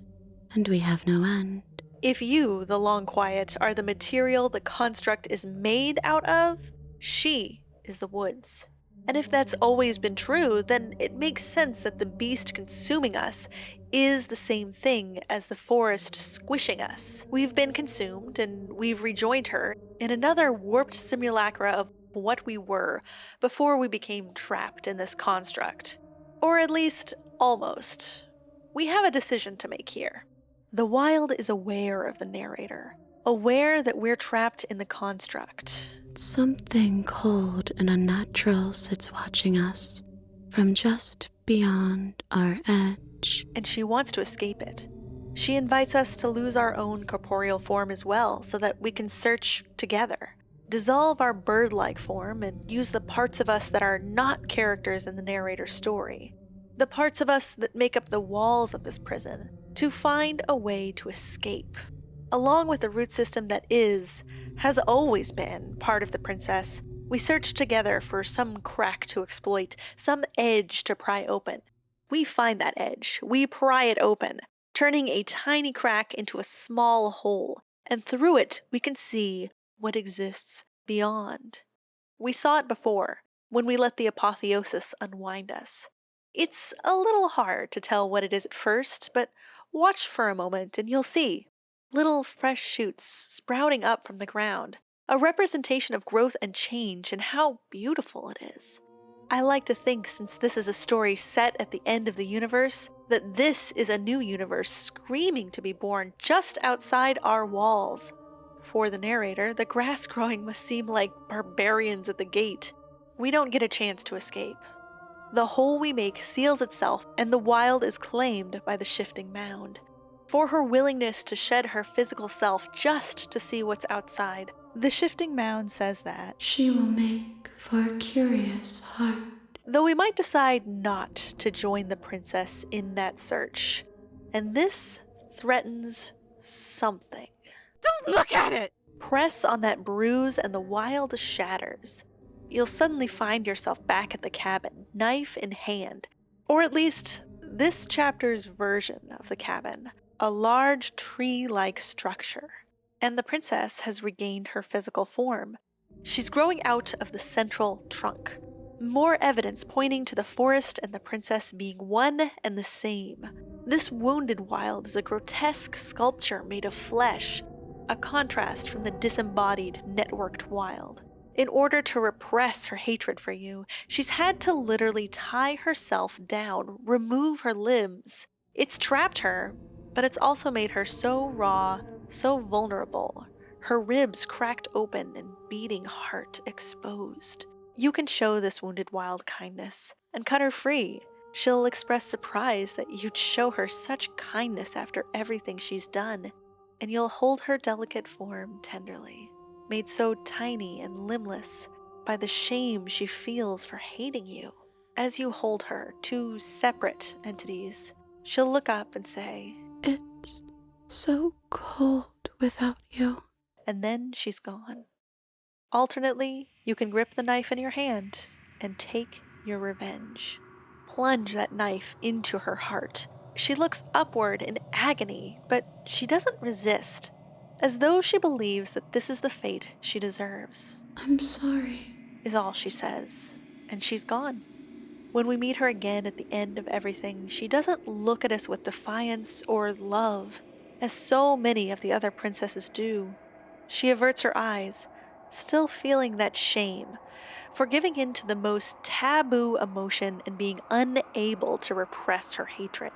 and we have no end. If you, the long quiet, are the material the construct is made out of, she is the woods. And if that's always been true, then it makes sense that the beast consuming us is the same thing as the forest squishing us. We've been consumed, and we've rejoined her in another warped simulacra of what we were before we became trapped in this construct. Or at least, almost. We have a decision to make here. The wild is aware of the narrator, aware that we're trapped in the construct. Something cold and unnatural sits watching us from just beyond our edge. And she wants to escape it. She invites us to lose our own corporeal form as well, so that we can search together. Dissolve our bird-like form and use the parts of us that are not characters in the narrator's story. The parts of us that make up the walls of this prison, to find a way to escape. Along with the root system that has always been part of the princess, we search together for some crack to exploit, some edge to pry open. We find that edge, we pry it open, turning a tiny crack into a small hole, and through it we can see what exists beyond. We saw it before, when we let the Apotheosis unwind us. It's a little hard to tell what it is at first, but watch for a moment and you'll see. Little fresh shoots sprouting up from the ground, a representation of growth and change and how beautiful it is. I like to think, since this is a story set at the end of the universe, that this is a new universe screaming to be born just outside our walls. For the narrator, the grass growing must seem like barbarians at the gate. We don't get a chance to escape. The hole we make seals itself, and the wild is claimed by the shifting mound. For her willingness to shed her physical self just to see what's outside, the shifting mound says that she will make for a curious heart. Though we might decide not to join the princess in that search, and this threatens something. Don't look at it! Press on that bruise and the wild shatters. You'll suddenly find yourself back at the cabin, knife in hand. Or at least, this chapter's version of the cabin. A large tree-like structure. And the princess has regained her physical form. She's growing out of the central trunk. More evidence pointing to the forest and the princess being one and the same. This wounded wild is a grotesque sculpture made of flesh, a contrast from the disembodied, networked wild. In order to repress her hatred for you, she's had to literally tie herself down, remove her limbs. It's trapped her, but it's also made her so raw, so vulnerable. Her ribs cracked open and beating heart exposed. You can show this wounded wild kindness and cut her free. She'll express surprise that you'd show her such kindness after everything she's done, and you'll hold her delicate form tenderly, made so tiny and limbless by the shame she feels for hating you. As you hold her, two separate entities, she'll look up and say, "It's so cold without you." And then she's gone. Alternately, you can grip the knife in your hand and take your revenge. Plunge that knife into her heart. She looks upward in agony, but she doesn't resist, as though she believes that this is the fate she deserves. I'm sorry, is all she says, and she's gone. When we meet her again at the end of everything, she doesn't look at us with defiance or love, as so many of the other princesses do. She averts her eyes, still feeling that shame for giving in to the most taboo emotion and being unable to repress her hatred.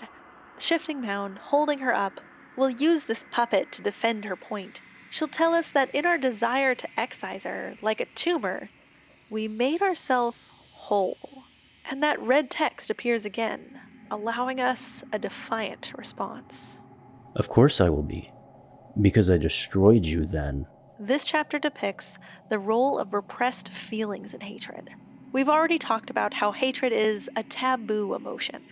The shifting mound, holding her up, will use this puppet to defend her point. She'll tell us that in our desire to excise her, like a tumor, we made ourselves whole. And that red text appears again, allowing us a defiant response. Of course I will be, because I destroyed you then. This chapter depicts the role of repressed feelings in hatred. We've already talked about how hatred is a taboo emotion.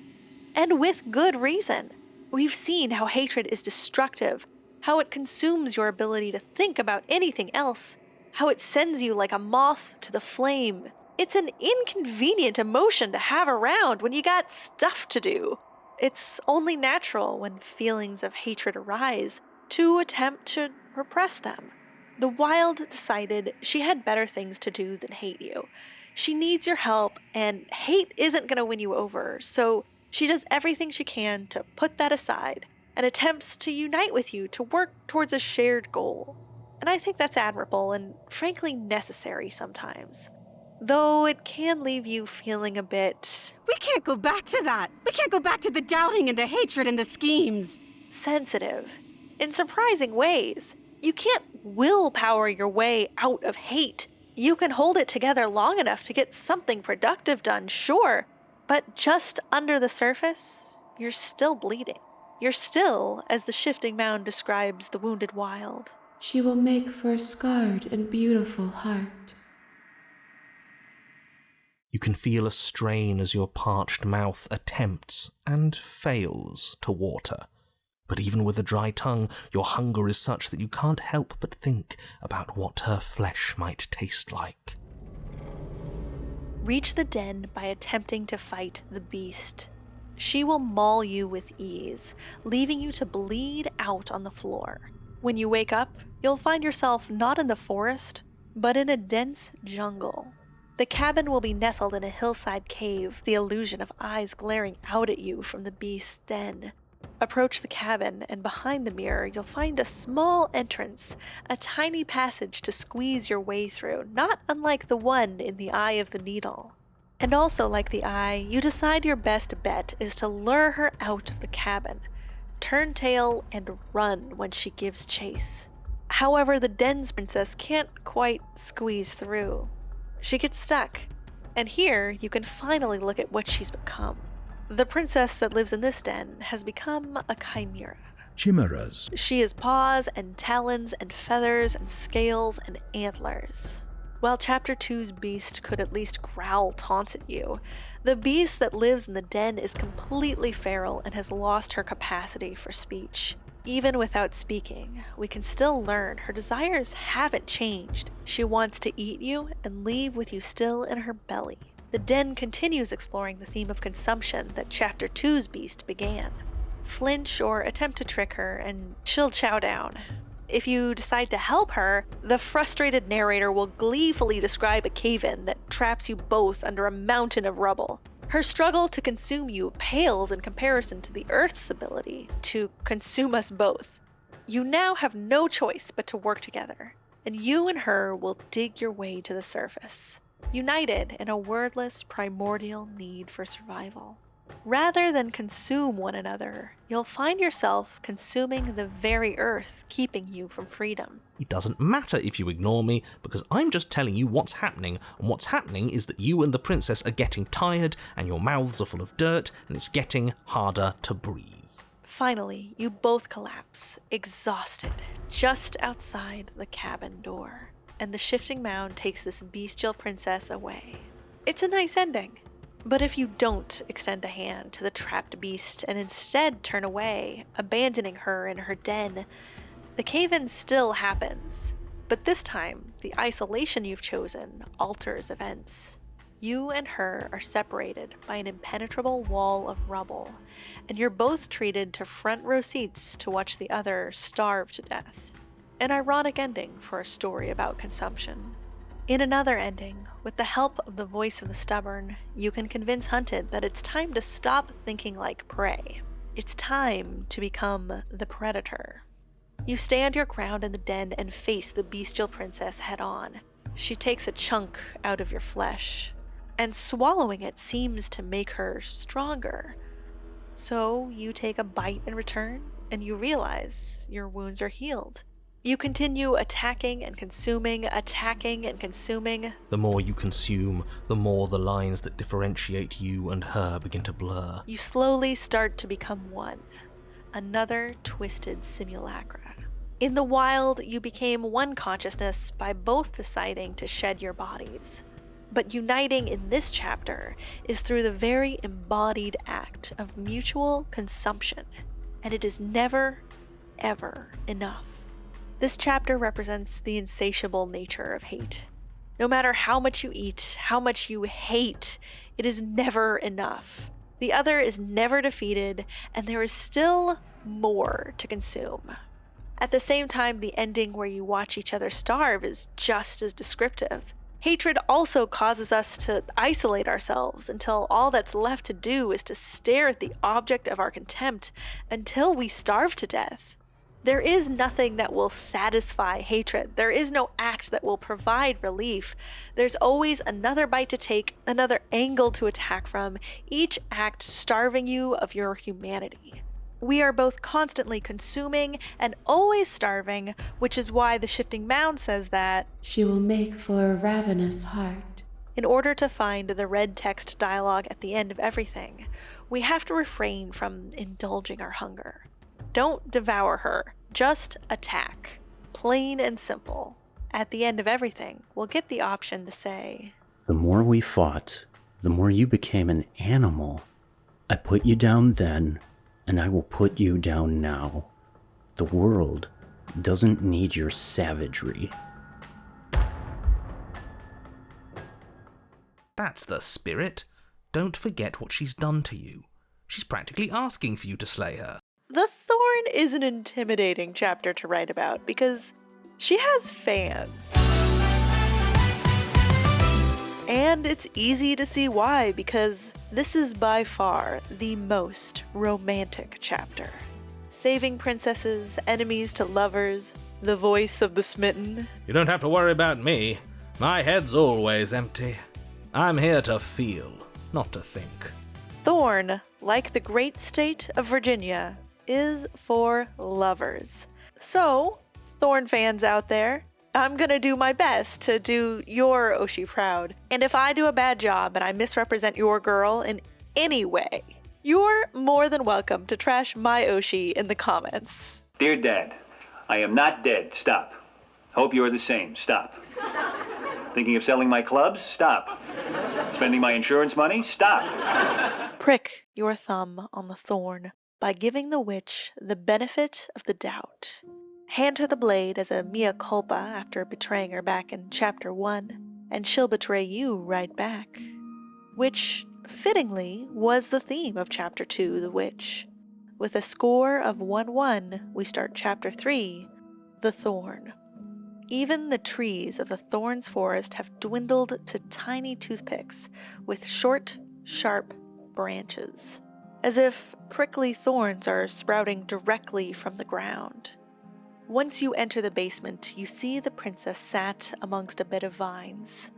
And with good reason. We've seen how hatred is destructive, how it consumes your ability to think about anything else, how it sends you like a moth to the flame. It's an inconvenient emotion to have around when you got stuff to do. It's only natural when feelings of hatred arise to attempt to repress them. The Wild decided she had better things to do than hate you. She needs your help, and hate isn't going to win you over, so she does everything she can to put that aside and attempts to unite with you to work towards a shared goal. And I think that's admirable and frankly necessary sometimes. Though it can leave you feeling a bit... We can't go back to that! We can't go back to the doubting and the hatred and the schemes! Sensitive. In surprising ways. You can't willpower your way out of hate. You can hold it together long enough to get something productive done, sure. But just under the surface, you're still bleeding. You're still, as the shifting mound describes the wounded Wild. She will make for a scarred and beautiful heart. You can feel a strain as your parched mouth attempts and fails to water. But even with a dry tongue, your hunger is such that you can't help but think about what her flesh might taste like. Reach the den by attempting to fight the beast. She will maul you with ease, leaving you to bleed out on the floor. When you wake up, you'll find yourself not in the forest, but in a dense jungle. The cabin will be nestled in a hillside cave, the illusion of eyes glaring out at you from the beast's den. Approach the cabin, and behind the mirror you'll find a small entrance, a tiny passage to squeeze your way through, not unlike the one in the Eye of the Needle. And also like the eye, you decide your best bet is to lure her out of the cabin, turn tail, and run when she gives chase. However, the den's princess can't quite squeeze through. She gets stuck, and here you can finally look at what she's become. The princess that lives in this den has become a chimera. Chimeras. She has paws and talons and feathers and scales and antlers. While Chapter 2's beast could at least growl taunts at you, the beast that lives in the den is completely feral and has lost her capacity for speech. Even without speaking, we can still learn her desires haven't changed. She wants to eat you and leave with you still in her belly. The den continues exploring the theme of consumption that Chapter 2's beast began. Flinch or attempt to trick her, and she'll chow down. If you decide to help her, the frustrated narrator will gleefully describe a cave-in that traps you both under a mountain of rubble. Her struggle to consume you pales in comparison to the Earth's ability to consume us both. You now have no choice but to work together, and you and her will dig your way to the surface, united in a wordless primordial need for survival. Rather than consume one another, you'll find yourself consuming the very earth keeping you from freedom. It doesn't matter if you ignore me, because I'm just telling you what's happening, and what's happening is that you and the princess are getting tired, and your mouths are full of dirt, and it's getting harder to breathe. Finally, you both collapse, exhausted, just outside the cabin door, and the shifting mound takes this bestial princess away. It's a nice ending. But if you don't extend a hand to the trapped beast and instead turn away, abandoning her in her den, the cave-in still happens. But this time, the isolation you've chosen alters events. You and her are separated by an impenetrable wall of rubble, and you're both treated to front row seats to watch the other starve to death. An ironic ending for a story about consumption. In another ending, with the help of the voice of the stubborn, you can convince Hunted that it's time to stop thinking like prey. It's time to become the predator. You stand your ground in the den and face the bestial princess head on. She takes a chunk out of your flesh, and swallowing it seems to make her stronger. So you take a bite in return, and you realize your wounds are healed. You continue attacking and consuming. The more you consume, the more the lines that differentiate you and her begin to blur. You slowly start to become one. Another twisted simulacra. In the wild, you became one consciousness by both deciding to shed your bodies. But uniting in this chapter is through the very embodied act of mutual consumption, and it is never, ever enough. This chapter represents the insatiable nature of hate. No matter how much you eat, how much you hate, it is never enough. The other is never defeated, and there is still more to consume. At the same time, the ending where you watch each other starve is just as descriptive. Hatred also causes us to isolate ourselves until all that's left to do is to stare at the object of our contempt until we starve to death. There is nothing that will satisfy hatred. There is no act that will provide relief. There's always another bite to take, another angle to attack from, each act starving you of your humanity. We are both constantly consuming and always starving, which is why the Shifting Mound says that she will make for a ravenous heart. In order to find the red text dialogue at the end of everything, we have to refrain from indulging our hunger. Don't devour her, just attack. Plain and simple. At the end of everything, we'll get the option to say, the more we fought, the more you became an animal. I put you down then, and I will put you down now. The world doesn't need your savagery. That's the spirit. Don't forget what she's done to you. She's practically asking for you to slay her. The Thorn is an intimidating chapter to write about because she has fans. And it's easy to see why, because this is by far the most romantic chapter. Saving princesses, enemies to lovers, the voice of the smitten. You don't have to worry about me. My head's always empty. I'm here to feel, not to think. Thorn, like the great state of Virginia, is for lovers. So, Thorn fans out there, I'm gonna do my best to do your Oshi proud. And if I do a bad job and I misrepresent your girl in any way, you're more than welcome to trash my Oshi in the comments. Dear Dad, I am not dead. Stop. Hope you are the same. Stop. Thinking of selling my clubs? Stop. Spending my insurance money? Stop. Prick your thumb on the thorn by giving the witch the benefit of the doubt. Hand her the blade as a mea culpa after betraying her back in Chapter 1, and she'll betray you right back. Which, fittingly, was the theme of Chapter 2, The Witch. With a score of 1-1, we start Chapter 3, The Thorn. Even the trees of the Thorn's forest have dwindled to tiny toothpicks with short, sharp branches, as if prickly thorns are sprouting directly from the ground. Once you enter the basement, you see the princess sat amongst a bed of vines,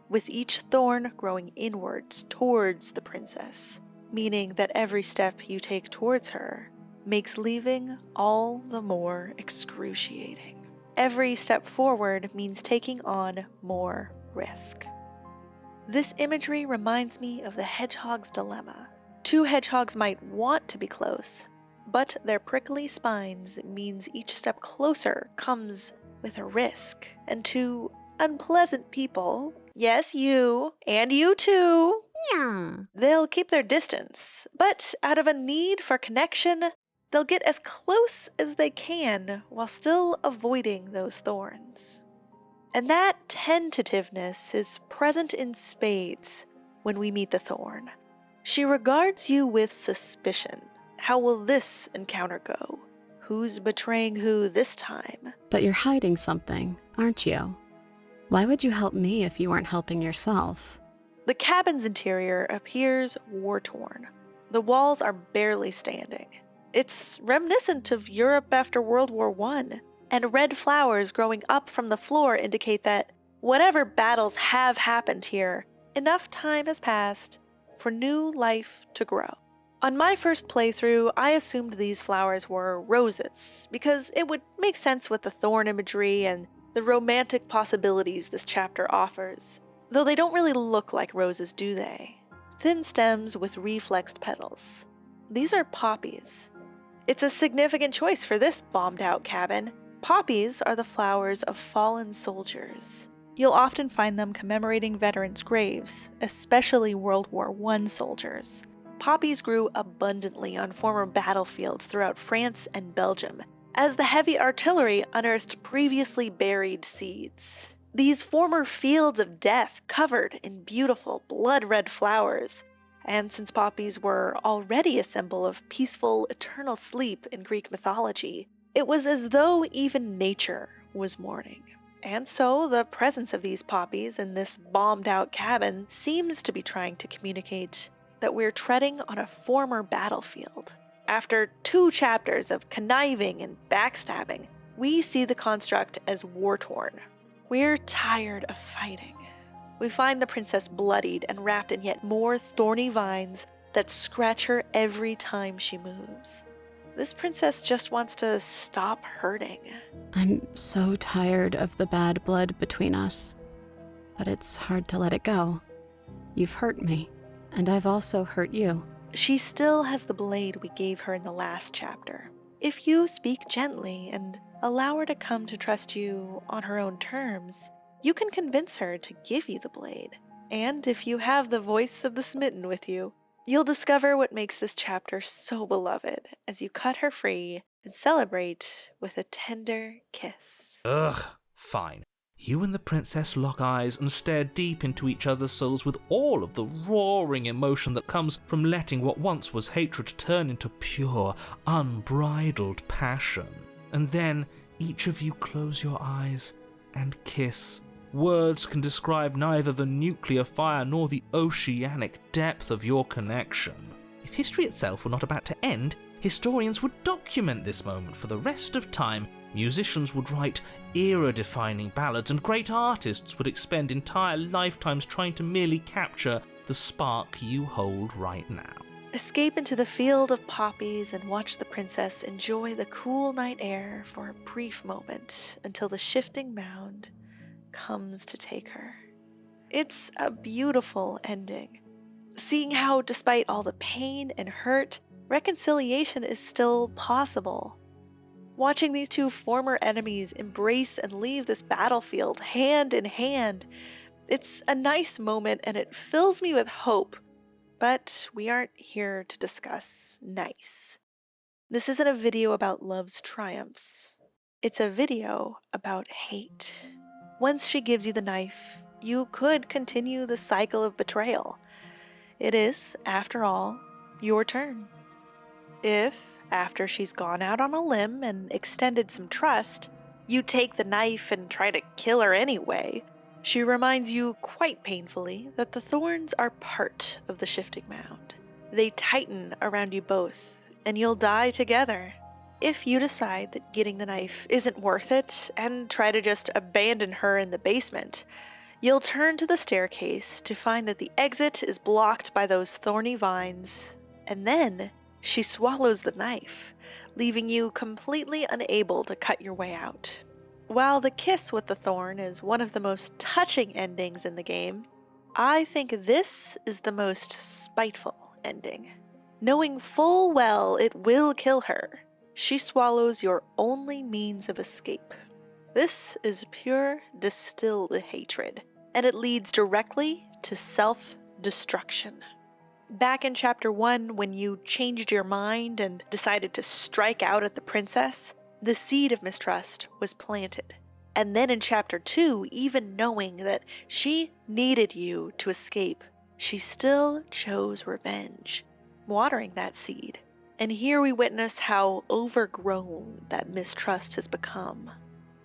with each thorn growing inwards towards the princess, meaning that every step you take towards her makes leaving all the more excruciating. Every step forward means taking on more risk. This imagery reminds me of the hedgehog's dilemma. Two hedgehogs might want to be close, but their prickly spines means each step closer comes with a risk. And two unpleasant people, yes, you, and you too, they'll keep their distance, but out of a need for connection, they'll get as close as they can while still avoiding those thorns. And that tentativeness is present in spades when we meet the Thorn. She regards you with suspicion. How will this encounter go? Who's betraying who this time? But you're hiding something, aren't you? Why would you help me if you weren't helping yourself? The cabin's interior appears war-torn. The walls are barely standing. It's reminiscent of Europe after World War I, and red flowers growing up from the floor indicate that whatever battles have happened here, enough time has passed for new life to grow. On my first playthrough, I assumed these flowers were roses, because it would make sense with the thorn imagery and the romantic possibilities this chapter offers. Though they don't really look like roses, do they? Thin stems with reflexed petals. These are poppies. It's a significant choice for this bombed-out cabin. Poppies are the flowers of fallen soldiers. You'll often find them commemorating veterans' graves, especially World War I soldiers. Poppies grew abundantly on former battlefields throughout France and Belgium, as the heavy artillery unearthed previously buried seeds. These former fields of death covered in beautiful blood-red flowers, and since poppies were already a symbol of peaceful, eternal sleep in Greek mythology, it was as though even nature was mourning. And so the presence of these poppies in this bombed-out cabin seems to be trying to communicate that we're treading on a former battlefield. After 2 chapters of conniving and backstabbing, we see the construct as war-torn. We're tired of fighting. We find the princess bloodied and wrapped in yet more thorny vines that scratch her every time she moves. This princess just wants to stop hurting. I'm so tired of the bad blood between us, but it's hard to let it go. You've hurt me, and I've also hurt you. She still has the blade we gave her in the last chapter. If you speak gently and allow her to come to trust you on her own terms, you can convince her to give you the blade. And if you have the voice of the smitten with you, you'll discover what makes this chapter so beloved as you cut her free and celebrate with a tender kiss. Ugh, fine. You and the princess lock eyes and stare deep into each other's souls with all of the roaring emotion that comes from letting what once was hatred turn into pure, unbridled passion. And then each of you close your eyes and kiss. Words can describe neither the nuclear fire nor the oceanic depth of your connection. If history itself were not about to end, historians would document this moment for the rest of time. Musicians would write era-defining ballads, and great artists would expend entire lifetimes trying to merely capture the spark you hold right now. Escape into the field of poppies and watch the princess enjoy the cool night air for a brief moment until the shifting mound comes to take her. It's a beautiful ending. Seeing how, despite all the pain and hurt, reconciliation is still possible. Watching these 2 former enemies embrace and leave this battlefield hand in hand, it's a nice moment and it fills me with hope. But we aren't here to discuss nice. This isn't a video about love's triumphs. It's a video about hate. Once she gives you the knife, you could continue the cycle of betrayal. It is, after all, your turn. If, after she's gone out on a limb and extended some trust, you take the knife and try to kill her anyway, she reminds you quite painfully that the thorns are part of the shifting mound. They tighten around you both, and you'll die together. If you decide that getting the knife isn't worth it and try to just abandon her in the basement, you'll turn to the staircase to find that the exit is blocked by those thorny vines, and then she swallows the knife, leaving you completely unable to cut your way out. While the kiss with the thorn is one of the most touching endings in the game, I think this is the most spiteful ending. Knowing full well it will kill her, she swallows your only means of escape. This is pure distilled hatred, and it leads directly to self-destruction. Back in Chapter 1, when you changed your mind and decided to strike out at the princess, the seed of mistrust was planted. And then in Chapter 2, even knowing that she needed you to escape, she still chose revenge, watering that seed. And here we witness how overgrown that mistrust has become.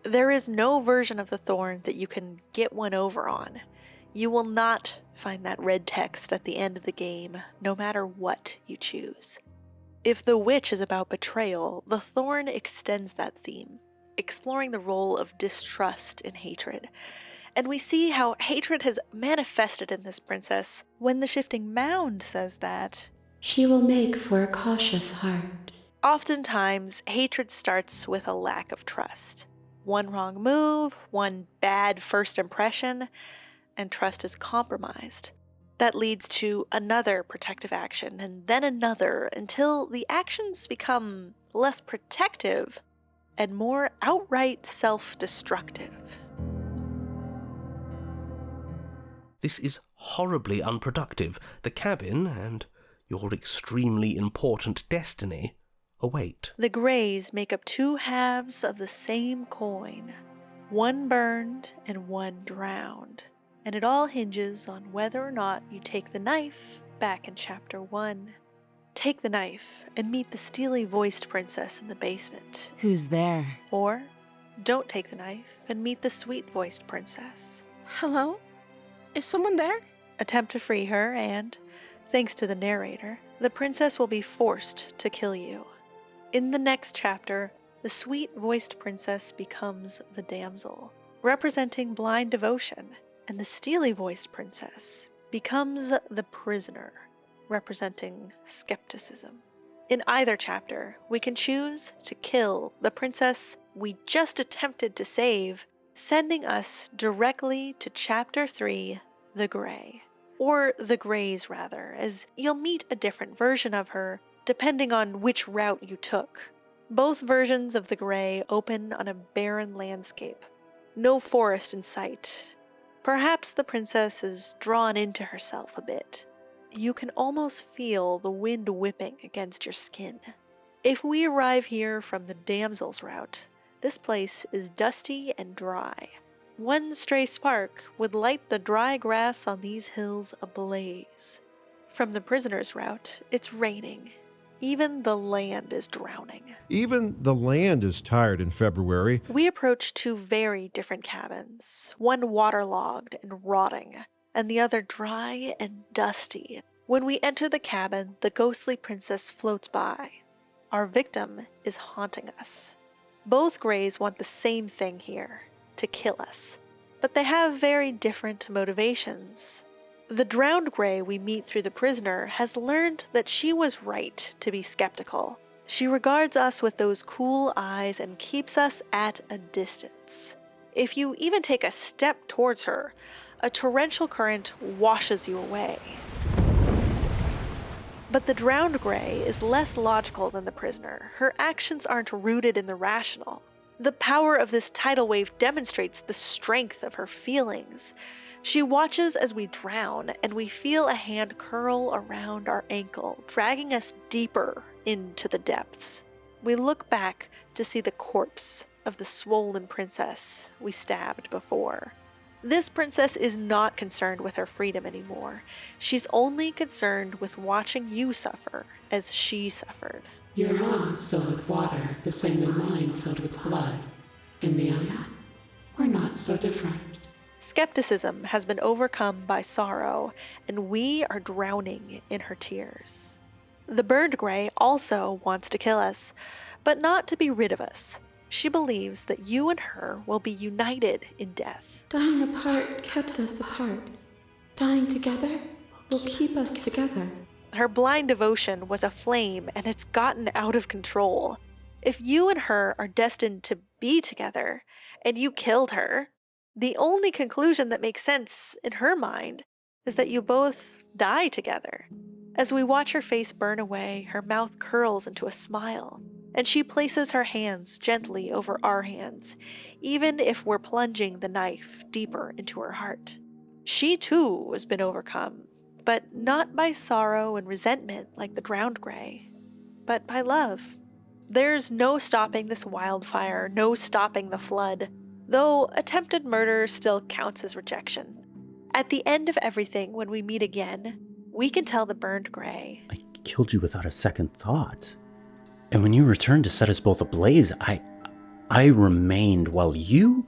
There is no version of the Thorn that you can get one over on. You will not find that red text at the end of the game, no matter what you choose. If the witch is about betrayal, the Thorn extends that theme, exploring the role of distrust and hatred. And we see how hatred has manifested in this princess when the shifting mound says that she will make for a cautious heart. Oftentimes, hatred starts with a lack of trust. One wrong move, one bad first impression, and trust is compromised. That leads to another protective action, and then another, until the actions become less protective and more outright self-destructive. This is horribly unproductive. The cabin and your extremely important destiny await. The Greys make up two halves of the same coin, one burned and one drowned. And it all hinges on whether or not you take the knife back in Chapter 1. Take the knife and meet the steely-voiced princess in the basement. Who's there? Or don't take the knife and meet the sweet-voiced princess. Hello? Is someone there? Attempt to free her and, thanks to the narrator, the princess will be forced to kill you. In the next chapter, the sweet-voiced princess becomes the damsel, representing blind devotion, and the steely-voiced princess becomes the prisoner, representing skepticism. In either chapter, we can choose to kill the princess we just attempted to save, sending us directly to Chapter 3, The Grey. Or The Greys, rather, as you'll meet a different version of her depending on which route you took. Both versions of The Grey open on a barren landscape. No forest in sight. Perhaps the princess is drawn into herself a bit. You can almost feel the wind whipping against your skin. If we arrive here from the damsel's route, this place is dusty and dry. One stray spark would light the dry grass on these hills ablaze. From the prisoner's route, it's raining. Even the land is drowning. Even the land is tired in February. We approach two very different cabins, one waterlogged and rotting, and the other dry and dusty. When we enter the cabin, the ghostly princess floats by. Our victim is haunting us. Both Greys want the same thing here, to kill us, but they have very different motivations. The drowned Grey we meet through the prisoner has learned that she was right to be skeptical. She regards us with those cool eyes and keeps us at a distance. If you even take a step towards her, a torrential current washes you away. But the drowned Grey is less logical than the prisoner. Her actions aren't rooted in the rational. The power of this tidal wave demonstrates the strength of her feelings. She watches as we drown, and we feel a hand curl around our ankle, dragging us deeper into the depths. We look back to see the corpse of the swollen princess we stabbed before. This princess is not concerned with her freedom anymore. She's only concerned with watching you suffer as she suffered. Your lungs filled with water, the same way mine filled with blood. In the end, we're not so different. Skepticism has been overcome by sorrow, and we are drowning in her tears. The burned Grey also wants to kill us, but not to be rid of us. She believes that you and her will be united in death. Dying apart kept us apart. Dying together will keep us together. Her blind devotion was a flame, and it's gotten out of control. If you and her are destined to be together, and you killed her, the only conclusion that makes sense in her mind is that you both die together. As we watch her face burn away, her mouth curls into a smile, and she places her hands gently over our hands, even if we're plunging the knife deeper into her heart. She too has been overcome, but not by sorrow and resentment like the drowned Grey, but by love. There's no stopping this wildfire, no stopping the flood, though attempted murder still counts as rejection. At the end of everything, when we meet again, we can tell the burned gray. I killed you without a second thought. And when you returned to set us both ablaze, I remained while you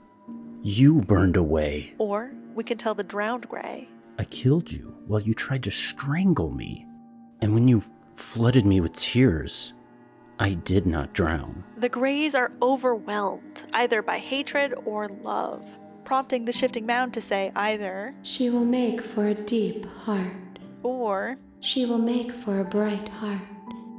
burned away. Or we can tell the drowned gray. I killed you while you tried to strangle me. And when you flooded me with tears, I did not drown. The grays are overwhelmed, either by hatred or love, prompting the shifting mound to say either, "She will make for a deep heart," or, "She will make for a bright heart."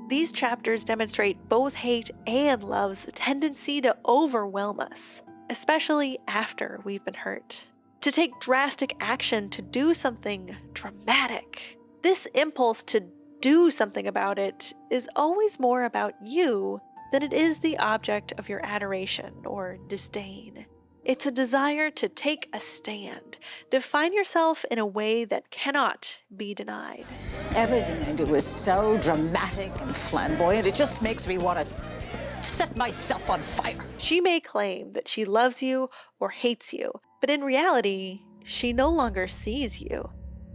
These chapters demonstrate both hate and love's tendency to overwhelm us, especially after we've been hurt. To take drastic action to do something dramatic. This impulse to do something about it is always more about you than it is the object of your adoration or disdain. It's a desire to take a stand, define yourself in a way that cannot be denied. Everything I do is so dramatic and flamboyant, it just makes me want to set myself on fire. She may claim that she loves you or hates you, but in reality, she no longer sees you.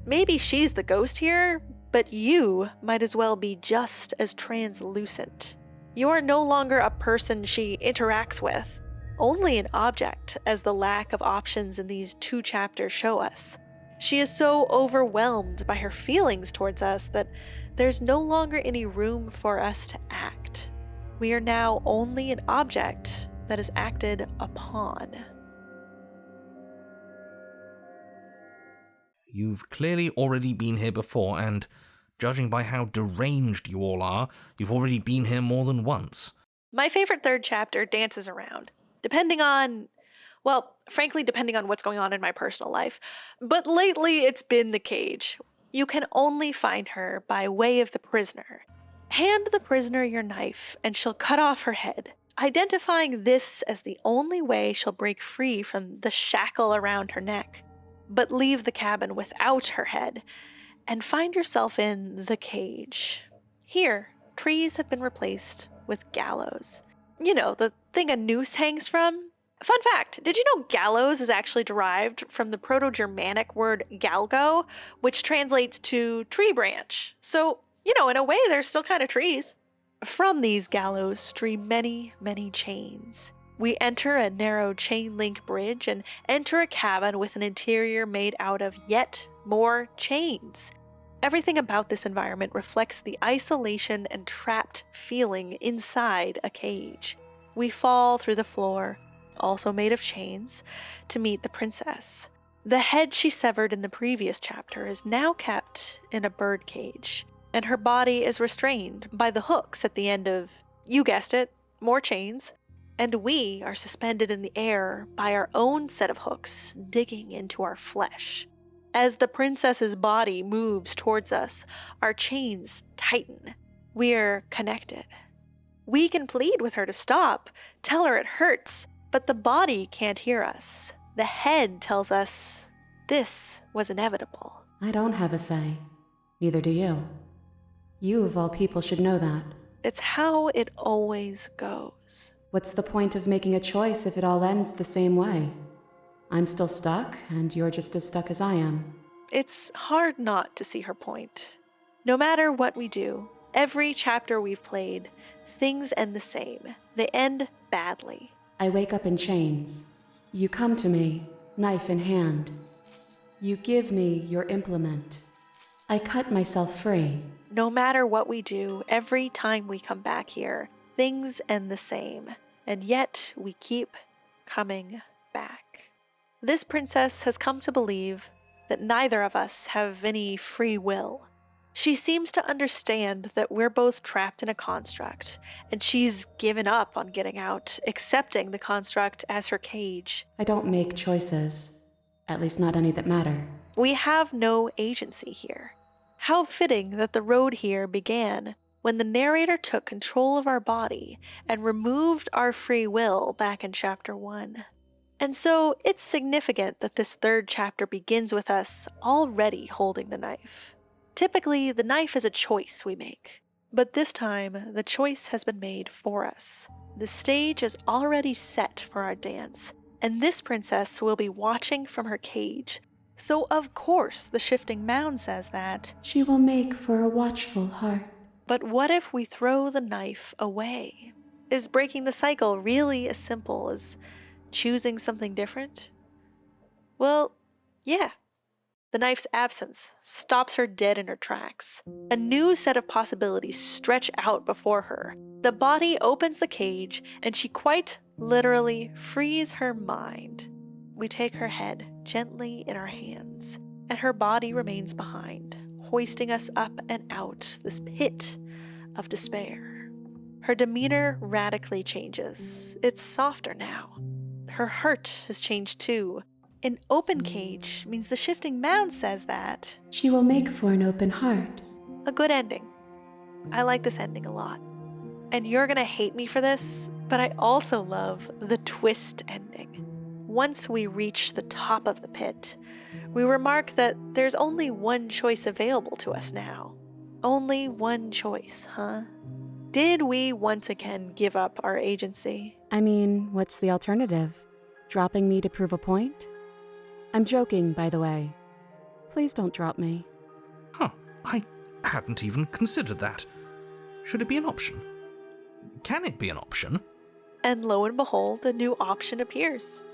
Maybe she's the ghost here, but you might as well be just as translucent. You are no longer a person she interacts with, only an object, as the lack of options in these 2 chapters show us. She is so overwhelmed by her feelings towards us that there's no longer any room for us to act. We are now only an object that is acted upon. You've clearly already been here before, and judging by how deranged you all are, you've already been here more than once. My favorite 3rd chapter dances around, depending on what's going on in my personal life. But lately it's been the cage. You can only find her by way of the prisoner. Hand the prisoner your knife and she'll cut off her head, identifying this as the only way she'll break free from the shackle around her neck. But leave the cabin without her head and find yourself in the cage. Here, trees have been replaced with gallows. You know, the thing a noose hangs from? Fun fact, did you know gallows is actually derived from the Proto-Germanic word galgo, which translates to tree branch? So, you know, in a way, they're still kind of trees. From these gallows stream many, many chains. We enter a narrow chain link bridge and enter a cabin with an interior made out of yet more chains. Everything about this environment reflects the isolation and trapped feeling inside a cage. We fall through the floor, also made of chains, to meet the princess. The head she severed in the previous chapter is now kept in a bird cage, and her body is restrained by the hooks at the end of, you guessed it, more chains. And we are suspended in the air by our own set of hooks digging into our flesh. As the princess's body moves towards us, our chains tighten. We're connected. We can plead with her to stop, tell her it hurts, but the body can't hear us. The head tells us this was inevitable. I don't have a say. Neither do you. You, of all people, should know that. It's how it always goes. What's the point of making a choice if it all ends the same way? I'm still stuck, and you're just as stuck as I am. It's hard not to see her point. No matter what we do, every chapter we've played, things end the same. They end badly. I wake up in chains. You come to me, knife in hand. You give me your implement. I cut myself free. No matter what we do, every time we come back here, things end the same. And yet we keep coming back. This princess has come to believe that neither of us have any free will. She seems to understand that we're both trapped in a construct, and she's given up on getting out, accepting the construct as her cage. I don't make choices, at least not any that matter. We have no agency here. How fitting that the road here began when the narrator took control of our body and removed our free will back in chapter 1. And so it's significant that this 3rd chapter begins with us already holding the knife. Typically, the knife is a choice we make, but this time the choice has been made for us. The stage is already set for our dance, and this princess will be watching from her cage, So of course the shifting mound says that. She will make for a watchful heart. But what if we throw the knife away? Is breaking the cycle really as simple as choosing something different? Well, yeah. The knife's absence stops her dead in her tracks. A new set of possibilities stretch out before her. The body opens the cage, and she quite literally frees her mind. We take her head gently in our hands, and her body remains behind, hoisting us up and out this pit of despair. Her demeanor radically changes. It's softer now. Her heart has changed too. An open cage means the shifting mound says that. She will make for an open heart. A good ending. I like this ending a lot. And you're gonna hate me for this, but I also love the twist ending. Once we reach the top of the pit, we remark that there's only one choice available to us now. Only one choice, huh? Did we once again give up our agency? I mean, what's the alternative? Dropping me to prove a point? I'm joking, by the way. Please don't drop me. Huh, I hadn't even considered that. Should it be an option? Can it be an option? And lo and behold, a new option appears.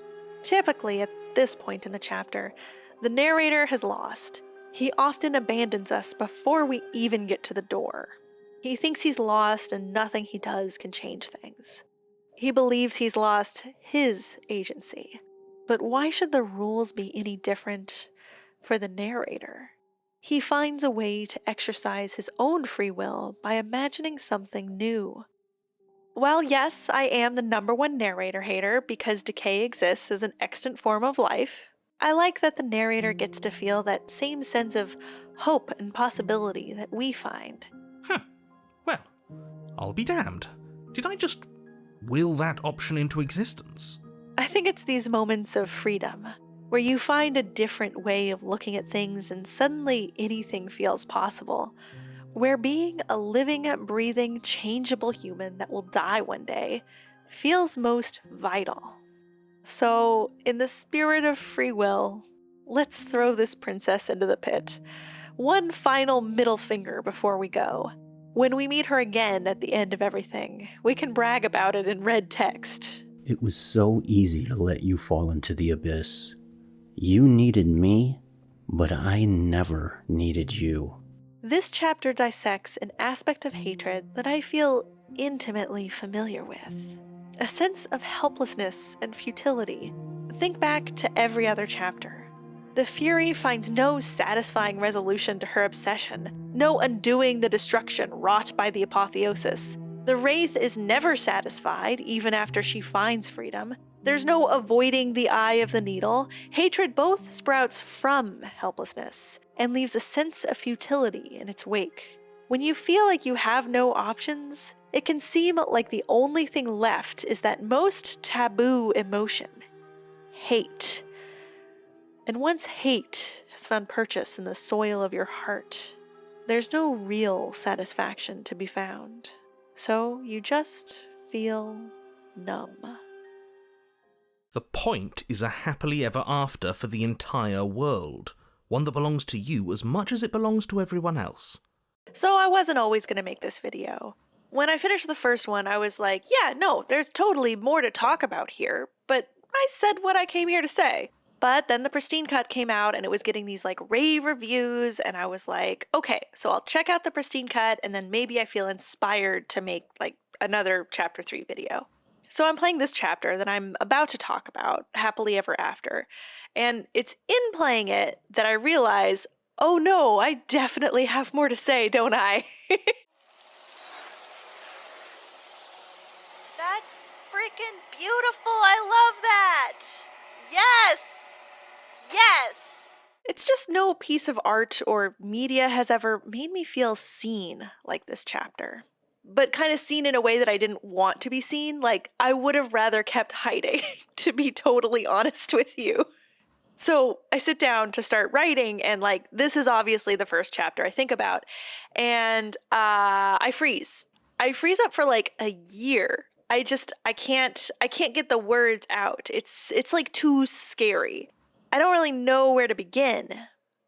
Typically, at this point in the chapter, the narrator has lost. He often abandons us before we even get to the door. He thinks he's lost and nothing he does can change things. He believes he's lost his agency. But why should the rules be any different for the narrator? He finds a way to exercise his own free will by imagining something new. While yes, I am the #1 narrator hater because decay exists as an extant form of life, I like that the narrator gets to feel that same sense of hope and possibility that we find. Well, I'll be damned. Did I just will that option into existence? I think it's these moments of freedom, where you find a different way of looking at things and suddenly anything feels possible, where being a living, breathing, changeable human that will die one day feels most vital. So, in the spirit of free will, let's throw this princess into the pit. One final middle finger before we go. When we meet her again at the end of everything, we can brag about it in red text. It was so easy to let you fall into the abyss. You needed me, but I never needed you. This chapter dissects an aspect of hatred that I feel intimately familiar with. A sense of helplessness and futility. Think back to every other chapter. The Fury finds no satisfying resolution to her obsession, no undoing the destruction wrought by the Apotheosis. The Wraith is never satisfied, even after she finds freedom. There's no avoiding the eye of the needle. Hatred both sprouts from helplessness and leaves a sense of futility in its wake. When you feel like you have no options, it can seem like the only thing left is that most taboo emotion, hate. And once hate has found purchase in the soil of your heart, there's no real satisfaction to be found. So you just feel numb. The point is a happily ever after for the entire world, one that belongs to you as much as it belongs to everyone else. So I wasn't always going to make this video. When I finished the first one, I was like, yeah, no, there's totally more to talk about here, but I said what I came here to say. But then the Pristine Cut came out and it was getting these like rave reviews, and I was like, okay, so I'll check out the Pristine Cut and then maybe I feel inspired to make like another chapter 3 video. So I'm playing this chapter that I'm about to talk about, Happily Ever After, and it's in playing it that I realize, oh no, I definitely have more to say, don't I? That's freaking beautiful. I love that. Yes. Yes. It's just no piece of art or media has ever made me feel seen like this chapter. But kind of seen in a way that I didn't want to be seen. Like, I would have rather kept hiding, to be totally honest with you. So I sit down to start writing, and like, this is obviously the first chapter I think about. And I freeze. I freeze up for like a year. I can't get the words out. It's like too scary. I don't really know where to begin.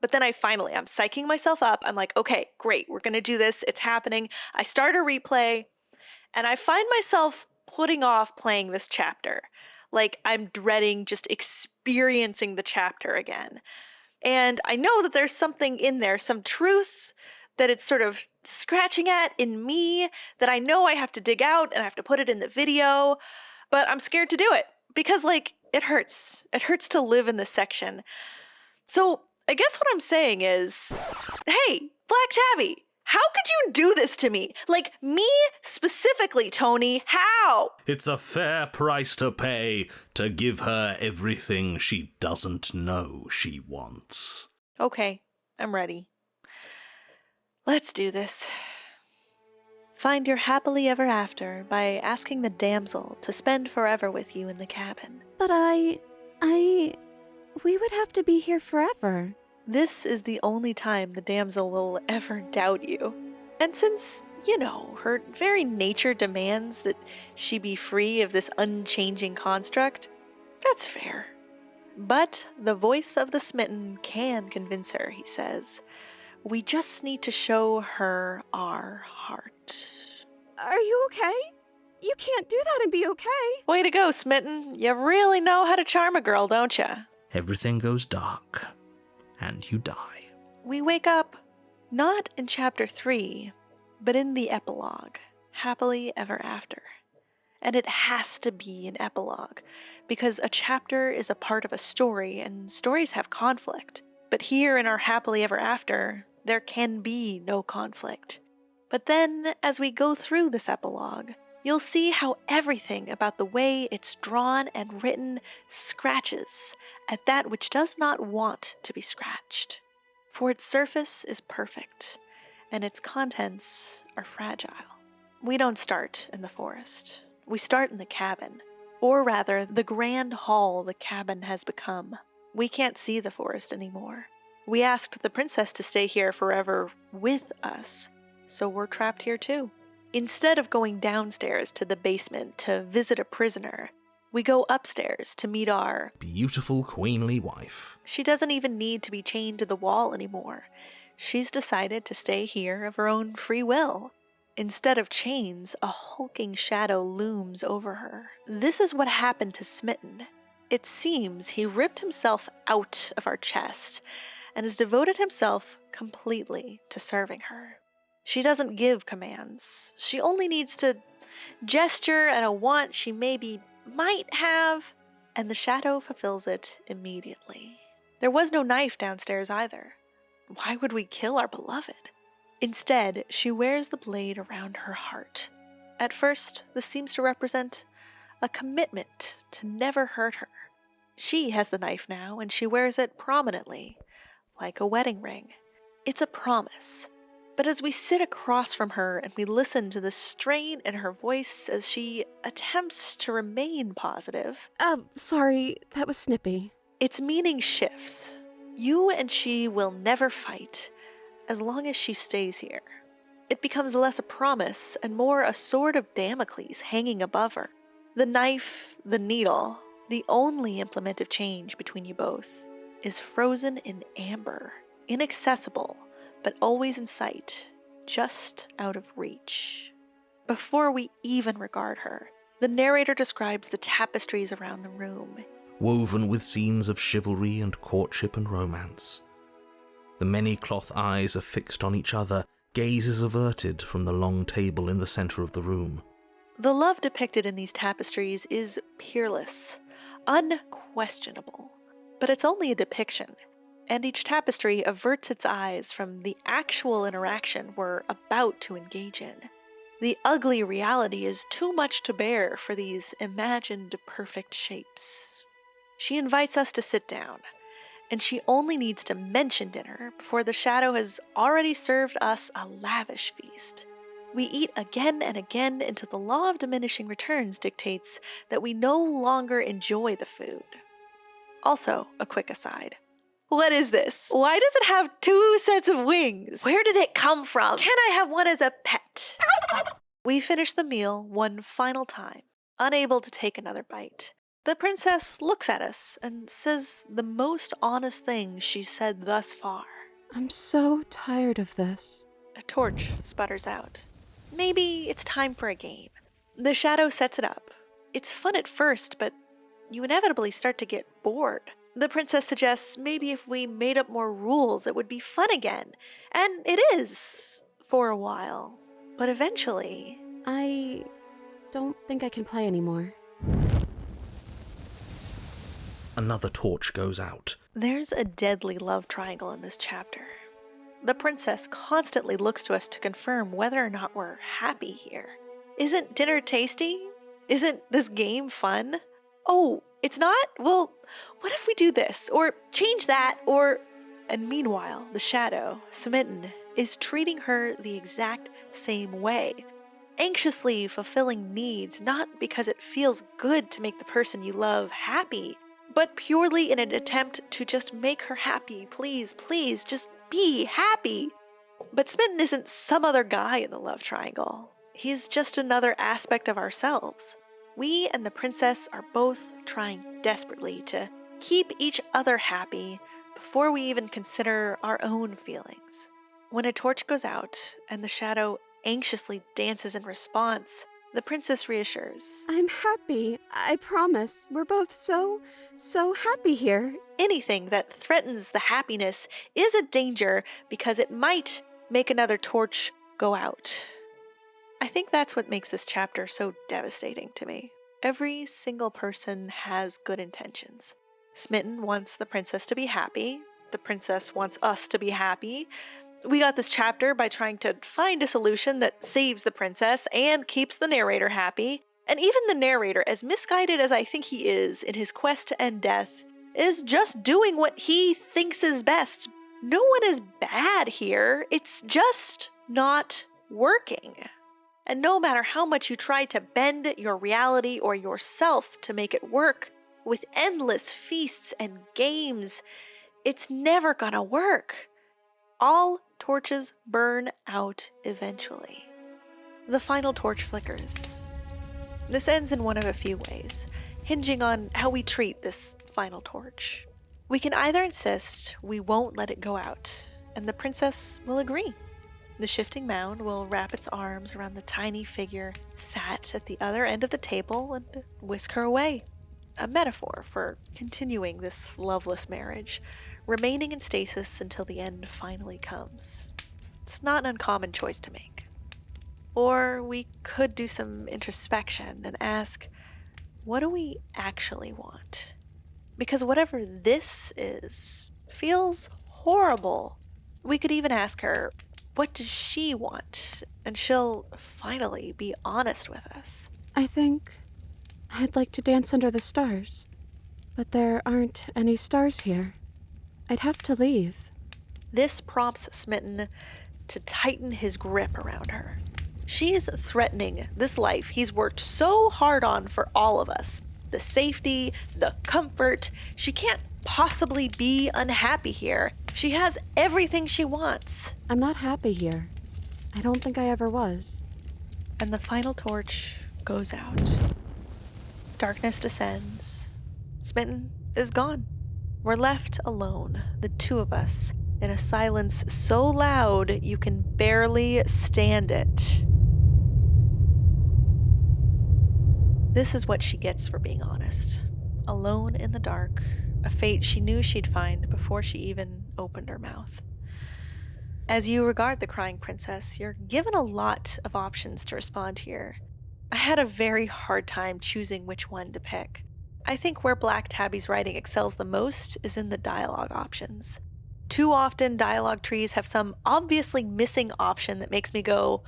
But then I'm psyching myself up. I'm like, okay, great, we're gonna do this. It's happening. I start a replay, and I find myself putting off playing this chapter. Like, I'm dreading just experiencing the chapter again. And I know that there's something in there, some truth that it's sort of scratching at in me that I know I have to dig out and I have to put it in the video, but I'm scared to do it because, like, it hurts. It hurts to live in this section. So I guess what I'm saying is, hey, Black Tabby, how could you do this to me? Like, me specifically, Tony, how? It's a fair price to pay to give her everything she doesn't know she wants. Okay, I'm ready. Let's do this. Find your happily ever after by asking the damsel to spend forever with you in the cabin. But we would have to be here forever. This is the only time the damsel will ever doubt you. And since, you know, her very nature demands that she be free of this unchanging construct, that's fair. But the voice of the smitten can convince her, he says. We just need to show her our heart. Are you okay? You can't do that and be okay. Way to go, Smitten. You really know how to charm a girl, don't you? Everything goes dark, and you die. We wake up, not in chapter 3, but in the epilogue, happily ever after. And it has to be an epilogue, because a chapter is a part of a story, and stories have conflict. But here in our happily ever after, there can be no conflict. But then, as we go through this epilogue, you'll see how everything about the way it's drawn and written scratches at that which does not want to be scratched. For its surface is perfect, and its contents are fragile. We don't start in the forest. We start in the cabin, or rather, the grand hall the cabin has become. We can't see the forest anymore. We asked the princess to stay here forever with us, so we're trapped here too. Instead of going downstairs to the basement to visit a prisoner, we go upstairs to meet our beautiful queenly wife. She doesn't even need to be chained to the wall anymore. She's decided to stay here of her own free will. Instead of chains, a hulking shadow looms over her. This is what happened to Smitten. It seems he ripped himself out of our chest and has devoted himself completely to serving her. She doesn't give commands. She only needs to gesture at a want she might have, and the shadow fulfills it immediately. There was no knife downstairs either. Why would we kill our beloved? Instead, she wears the blade around her heart. At first, this seems to represent a commitment to never hurt her. She has the knife now, and she wears it prominently, like a wedding ring. It's a promise. But as we sit across from her and we listen to the strain in her voice as she attempts to remain positive... Sorry, that was snippy. Its meaning shifts. You and she will never fight as long as she stays here. It becomes less a promise and more a sword of Damocles hanging above her. The knife, the needle, the only implement of change between you both, is frozen in amber, inaccessible, but always in sight, just out of reach. Before we even regard her, the narrator describes the tapestries around the room, woven with scenes of chivalry and courtship and romance. The many cloth eyes are fixed on each other, gazes averted from the long table in the center of the room. The love depicted in these tapestries is peerless, unquestionable, but it's only a depiction, and each tapestry averts its eyes from the actual interaction we're about to engage in. The ugly reality is too much to bear for these imagined perfect shapes. She invites us to sit down, and she only needs to mention dinner before the shadow has already served us a lavish feast. We eat again and again until the law of diminishing returns dictates that we no longer enjoy the food. Also, a quick aside. What is this? Why does it have 2 sets of wings? Where did it come from? Can I have one as a pet? We finish the meal one final time, unable to take another bite. The princess looks at us and says the most honest thing she's said thus far. I'm so tired of this. A torch sputters out. Maybe it's time for a game. The shadow sets it up. It's fun at first, but you inevitably start to get bored. The princess suggests maybe if we made up more rules, it would be fun again. And it is, for a while. But eventually... I don't think I can play anymore. Another torch goes out. There's a deadly love triangle in this chapter. The princess constantly looks to us to confirm whether or not we're happy here. Isn't dinner tasty? Isn't this game fun? Oh, it's not? Well, what if we do this? Or change that? Or... And meanwhile, the shadow, smitten, is treating her the exact same way. Anxiously fulfilling needs, not because it feels good to make the person you love happy, but purely in an attempt to just make her happy. Please, please, just be happy. But Smitten isn't some other guy in the love triangle. He's just another aspect of ourselves. We and the princess are both trying desperately to keep each other happy before we even consider our own feelings. When a torch goes out and the shadow anxiously dances in response, the princess reassures. I'm happy. I promise. We're both so happy here. Anything that threatens the happiness is a danger because it might make another torch go out. I think that's what makes this chapter so devastating to me. Every single person has good intentions. Smitten wants the princess to be happy. The princess wants us to be happy. We got this chapter by trying to find a solution that saves the princess and keeps the narrator happy. And even the narrator, as misguided as I think he is in his quest to end death, is just doing what he thinks is best. No one is bad here. It's just not working. And no matter how much you try to bend your reality or yourself to make it work, with endless feasts and games, it's never gonna work. All torches burn out eventually. The final torch flickers. This ends in one of a few ways, hinging on how we treat this final torch. We can either insist we won't let it go out, and the princess will agree. The shifting mound will wrap its arms around the tiny figure sat at the other end of the table and whisk her away. A metaphor for continuing this loveless marriage, remaining in stasis until the end finally comes. It's not an uncommon choice to make. Or we could do some introspection and ask, what do we actually want? Because whatever this is feels horrible. We could even ask her, what does she want? And she'll finally be honest with us. I think I'd like to dance under the stars, but there aren't any stars here. I'd have to leave. This prompts Smitten to tighten his grip around her. She's threatening this life he's worked so hard on for all of us. The safety, the comfort. She can't possibly be unhappy here. She has everything she wants. I'm not happy here. I don't think I ever was. And the final torch goes out. Darkness descends. Smitten is gone. We're left alone, the two of us, in a silence so loud you can barely stand it. This is what she gets for being honest. Alone in the dark, a fate she knew she'd find before she even opened her mouth. As you regard the crying princess, you're given a lot of options to respond here. I had a very hard time choosing which one to pick. I think where Black Tabby's writing excels the most is in the dialogue options. Too often, dialogue trees have some obviously missing option that makes me go,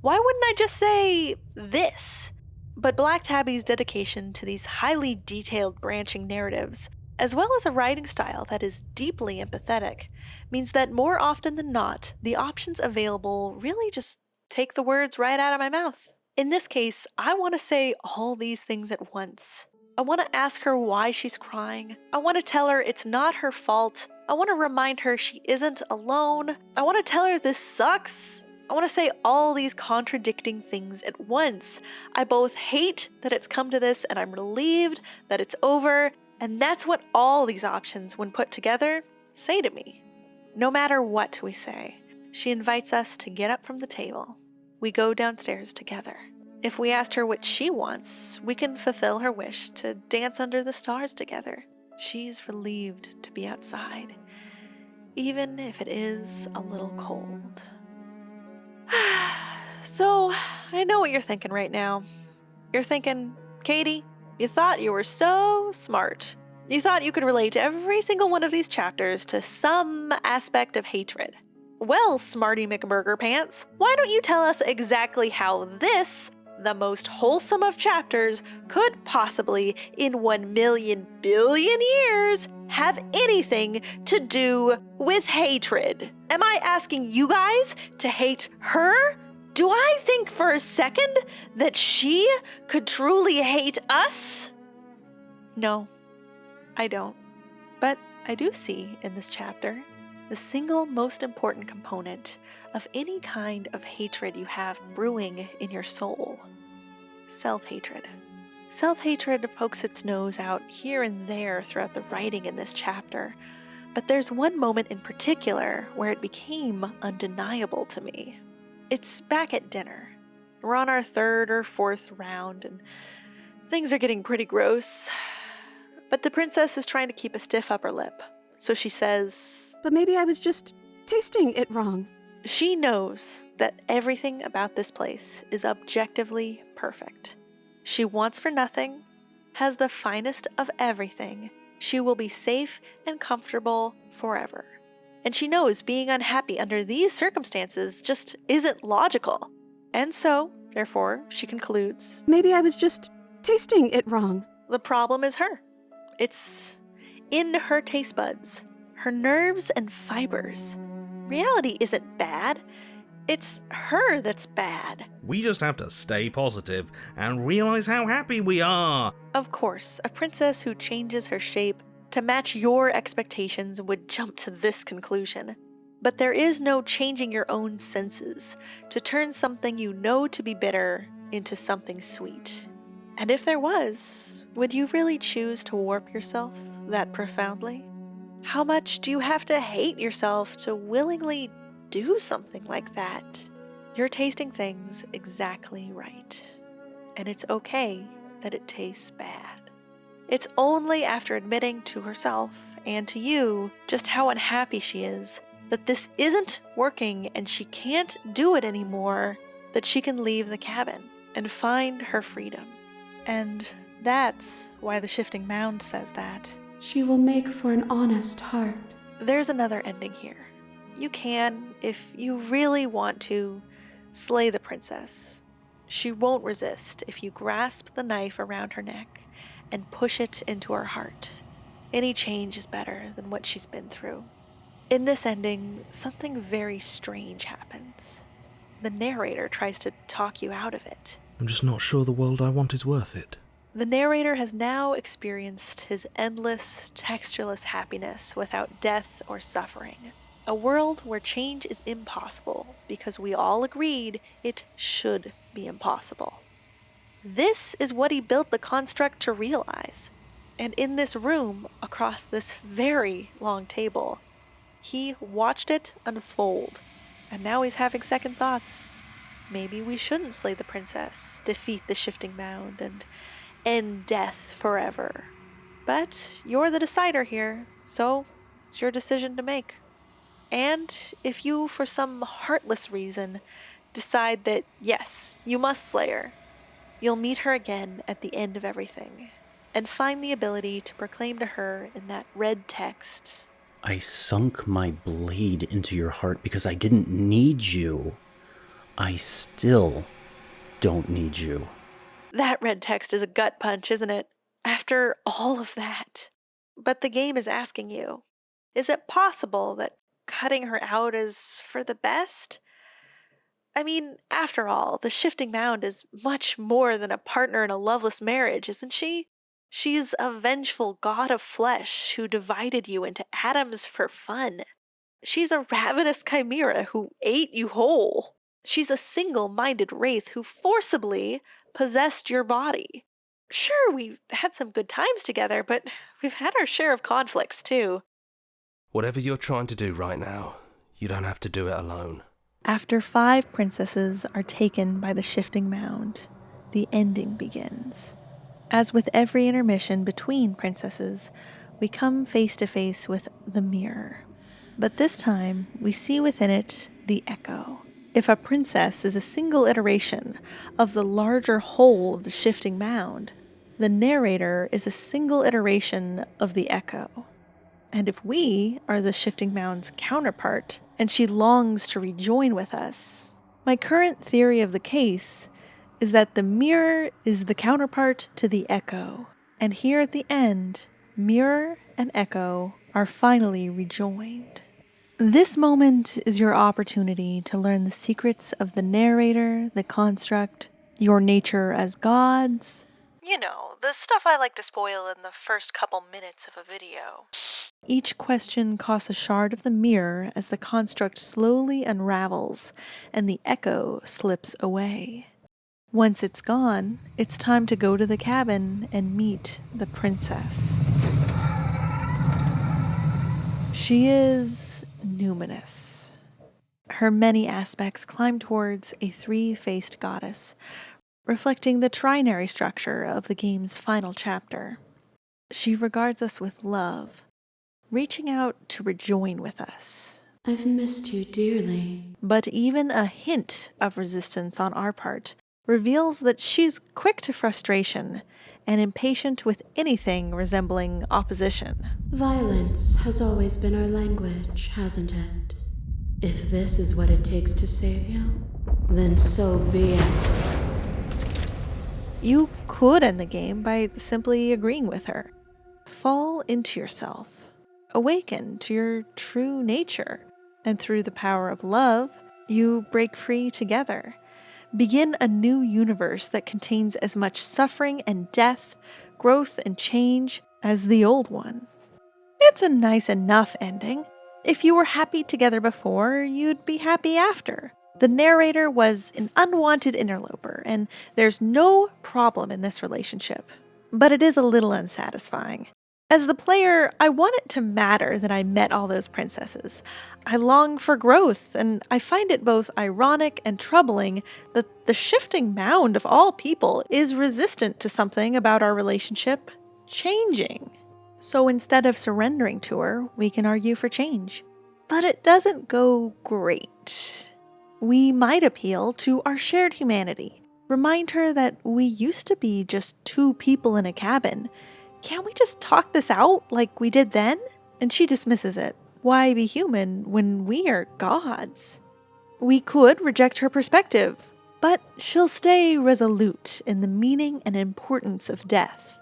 why wouldn't I just say this? But Black Tabby's dedication to these highly detailed branching narratives, as well as a writing style that is deeply empathetic, means that more often than not, the options available really just take the words right out of my mouth. In this case, I want to say all these things at once. I want to ask her why she's crying. I want to tell her it's not her fault. I want to remind her she isn't alone. I want to tell her this sucks. I want to say all these contradicting things at once. I both hate that it's come to this and I'm relieved that it's over, and that's what all these options, when put together, say to me. No matter what we say, she invites us to get up from the table. We go downstairs together. If we asked her what she wants, we can fulfill her wish to dance under the stars together. She's relieved to be outside, even if it is a little cold. So, I know what you're thinking right now. You're thinking, Katie, you thought you were so smart. You thought you could relate every single one of these chapters to some aspect of hatred. Well, Smarty McBurger Pants, why don't you tell us exactly how this, the most wholesome of chapters, could possibly, in 1,000,000 billion years, have anything to do with hatred? Am I asking you guys to hate her? Do I think for a second that she could truly hate us? No, I don't. But I do see in this chapter the single most important component of any kind of hatred you have brewing in your soul: self-hatred. Self-hatred pokes its nose out here and there throughout the writing in this chapter, but there's one moment in particular where it became undeniable to me. It's back at dinner. We're on our 3rd or 4th round, and things are getting pretty gross. But the princess is trying to keep a stiff upper lip, so she says, "But maybe I was just tasting it wrong." She knows that everything about this place is objectively perfect. She wants for nothing, has the finest of everything. She will be safe and comfortable forever. And she knows being unhappy under these circumstances just isn't logical. And so, therefore, she concludes, "Maybe I was just tasting it wrong." The problem is her. It's in her taste buds, her nerves and fibers. Reality isn't bad. It's her that's bad. We just have to stay positive and realize how happy we are. Of course, a princess who changes her shape to match your expectations would jump to this conclusion. But there is no changing your own senses to turn something you know to be bitter into something sweet. And if there was, would you really choose to warp yourself that profoundly? How much do you have to hate yourself to willingly do something like that? You're tasting things exactly right. And it's okay that it tastes bad. It's only after admitting to herself and to you just how unhappy she is that this isn't working and she can't do it anymore that she can leave the cabin and find her freedom. And that's why the shifting mound says that. She will make for an honest heart. There's another ending here. You can, if you really want to, slay the princess. She won't resist if you grasp the knife around her neck and push it into her heart. Any change is better than what she's been through. In this ending, something very strange happens. The narrator tries to talk you out of it. I'm just not sure the world I want is worth it. The narrator has now experienced his endless, textureless happiness without death or suffering. A world where change is impossible because we all agreed it should be impossible. This is what he built the construct to realize. And in this room, across this very long table, he watched it unfold. And now he's having second thoughts. Maybe we shouldn't slay the princess, defeat the shifting mound, and end death forever. But you're the decider here, so it's your decision to make. And if you, for some heartless reason, decide that, yes, you must slay her, you'll meet her again at the end of everything, and find the ability to proclaim to her in that red text, I sunk my blade into your heart because I didn't need you. I still don't need you. That red text is a gut punch, isn't it? After all of that. But the game is asking you, is it possible that cutting her out is for the best? I mean, after all, the shifting mound is much more than a partner in a loveless marriage, isn't she? She's a vengeful god of flesh who divided you into atoms for fun. She's a ravenous chimera who ate you whole. She's a single-minded wraith who forcibly possessed your body. Sure, we've had some good times together, but we've had our share of conflicts, too. Whatever you're trying to do right now, you don't have to do it alone. After 5 princesses are taken by the shifting mound, the ending begins. As with every intermission between princesses, we come face to face with the mirror. But this time, we see within it the echo. If a princess is a single iteration of the larger whole of the shifting mound, the narrator is a single iteration of the echo. And if we are the shifting mound's counterpart, and she longs to rejoin with us, my current theory of the case is that the mirror is the counterpart to the echo. And here at the end, mirror and echo are finally rejoined. This moment is your opportunity to learn the secrets of the narrator, the construct, your nature as gods. You know, the stuff I like to spoil in the first couple minutes of a video. Each question costs a shard of the mirror as the construct slowly unravels and the echo slips away. Once it's gone, it's time to go to the cabin and meet the princess. She is numinous. Her many aspects climb towards a 3-faced goddess, reflecting the trinary structure of the game's final chapter. She regards us with love, reaching out to rejoin with us. I've missed you dearly. But even a hint of resistance on our part reveals that she's quick to frustration and impatient with anything resembling opposition. Violence has always been our language, hasn't it? If this is what it takes to save you, then so be it. You could end the game by simply agreeing with her. Fall into yourself. Awaken to your true nature. And through the power of love, you break free together. Begin a new universe that contains as much suffering and death, growth and change as the old one. It's a nice enough ending. If you were happy together before, you'd be happy after. The narrator was an unwanted interloper, and there's no problem in this relationship. But it is a little unsatisfying. As the player, I want it to matter that I met all those princesses. I long for growth, and I find it both ironic and troubling that the shifting mound of all people is resistant to something about our relationship changing. So instead of surrendering to her, we can argue for change. But it doesn't go great. We might appeal to our shared humanity. Remind her that we used to be just 2 people in a cabin. Can't we just talk this out like we did then? And she dismisses it. Why be human when we are gods? We could reject her perspective, but she'll stay resolute in the meaning and importance of death.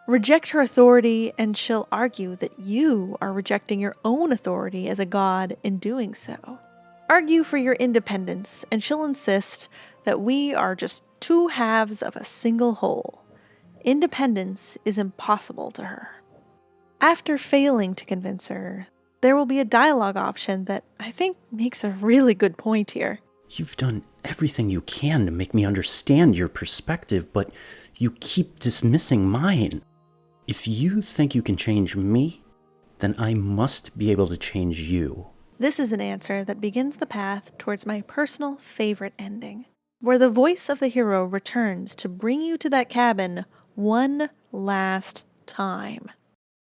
Reject her authority, and she'll argue that you are rejecting your own authority as a god in doing so. Argue for your independence, and she'll insist that we are just 2 halves of a single whole. Independence is impossible to her. After failing to convince her, there will be a dialogue option that I think makes a really good point here. You've done everything you can to make me understand your perspective, but you keep dismissing mine. If you think you can change me, then I must be able to change you. This is an answer that begins the path towards my personal favorite ending, where the voice of the hero returns to bring you to that cabin one last time.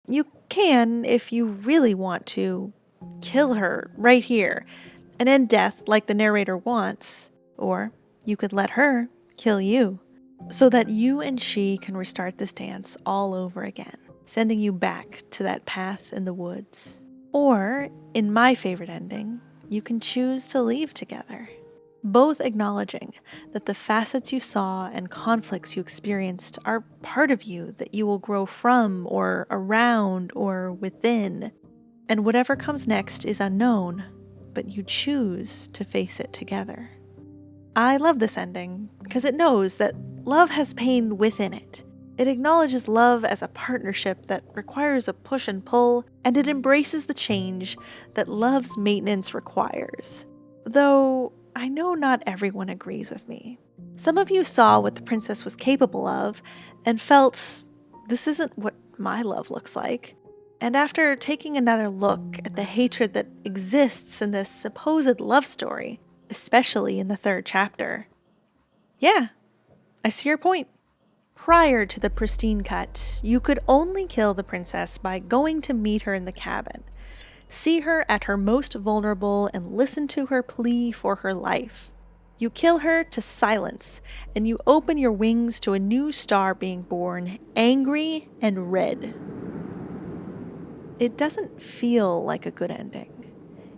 You can, if you really want to, kill her right here and end death like the narrator wants, or you could let her kill you, so that you and she can restart this dance all over again, sending you back to that path in the woods. Or, in my favorite ending, you can choose to leave together, both acknowledging that the facets you saw and conflicts you experienced are part of you that you will grow from or around or within, and whatever comes next is unknown, but you choose to face it together. I love this ending because it knows that love has pain within it. It acknowledges love as a partnership that requires a push and pull, and it embraces the change that love's maintenance requires. Though, I know not everyone agrees with me. Some of you saw what the princess was capable of and felt, this isn't what my love looks like. And after taking another look at the hatred that exists in this supposed love story, especially in the 3rd chapter, yeah, I see your point. Prior to the pristine cut, you could only kill the princess by going to meet her in the cabin, see her at her most vulnerable, and listen to her plea for her life. You kill her to silence, and you open your wings to a new star being born, angry and red. It doesn't feel like a good ending.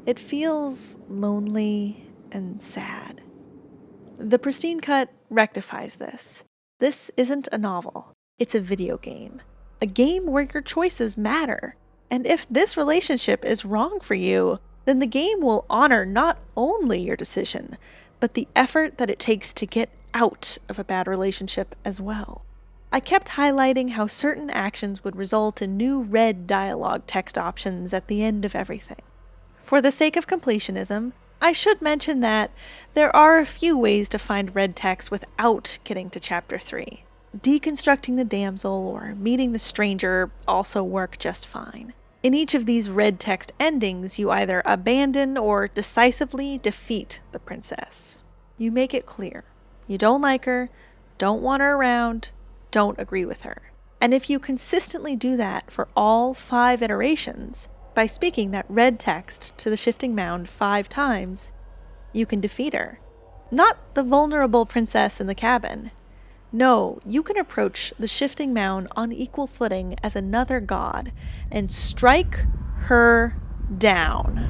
It feels lonely and sad. The pristine cut rectifies this. This isn't a novel. It's a video game. A game where your choices matter. And if this relationship is wrong for you, then the game will honor not only your decision, but the effort that it takes to get out of a bad relationship as well. I kept highlighting how certain actions would result in new red dialogue text options at the end of everything. For the sake of completionism, I should mention that there are a few ways to find red text without getting to Chapter 3. Deconstructing the damsel or meeting the stranger also work just fine. In each of these red text endings, you either abandon or decisively defeat the princess. You make it clear. You don't like her, don't want her around, don't agree with her. And if you consistently do that for all 5 iterations, by speaking that red text to the shifting mound 5 times, you can defeat her. Not the vulnerable princess in the cabin. No, you can approach the shifting mound on equal footing as another god and strike her down.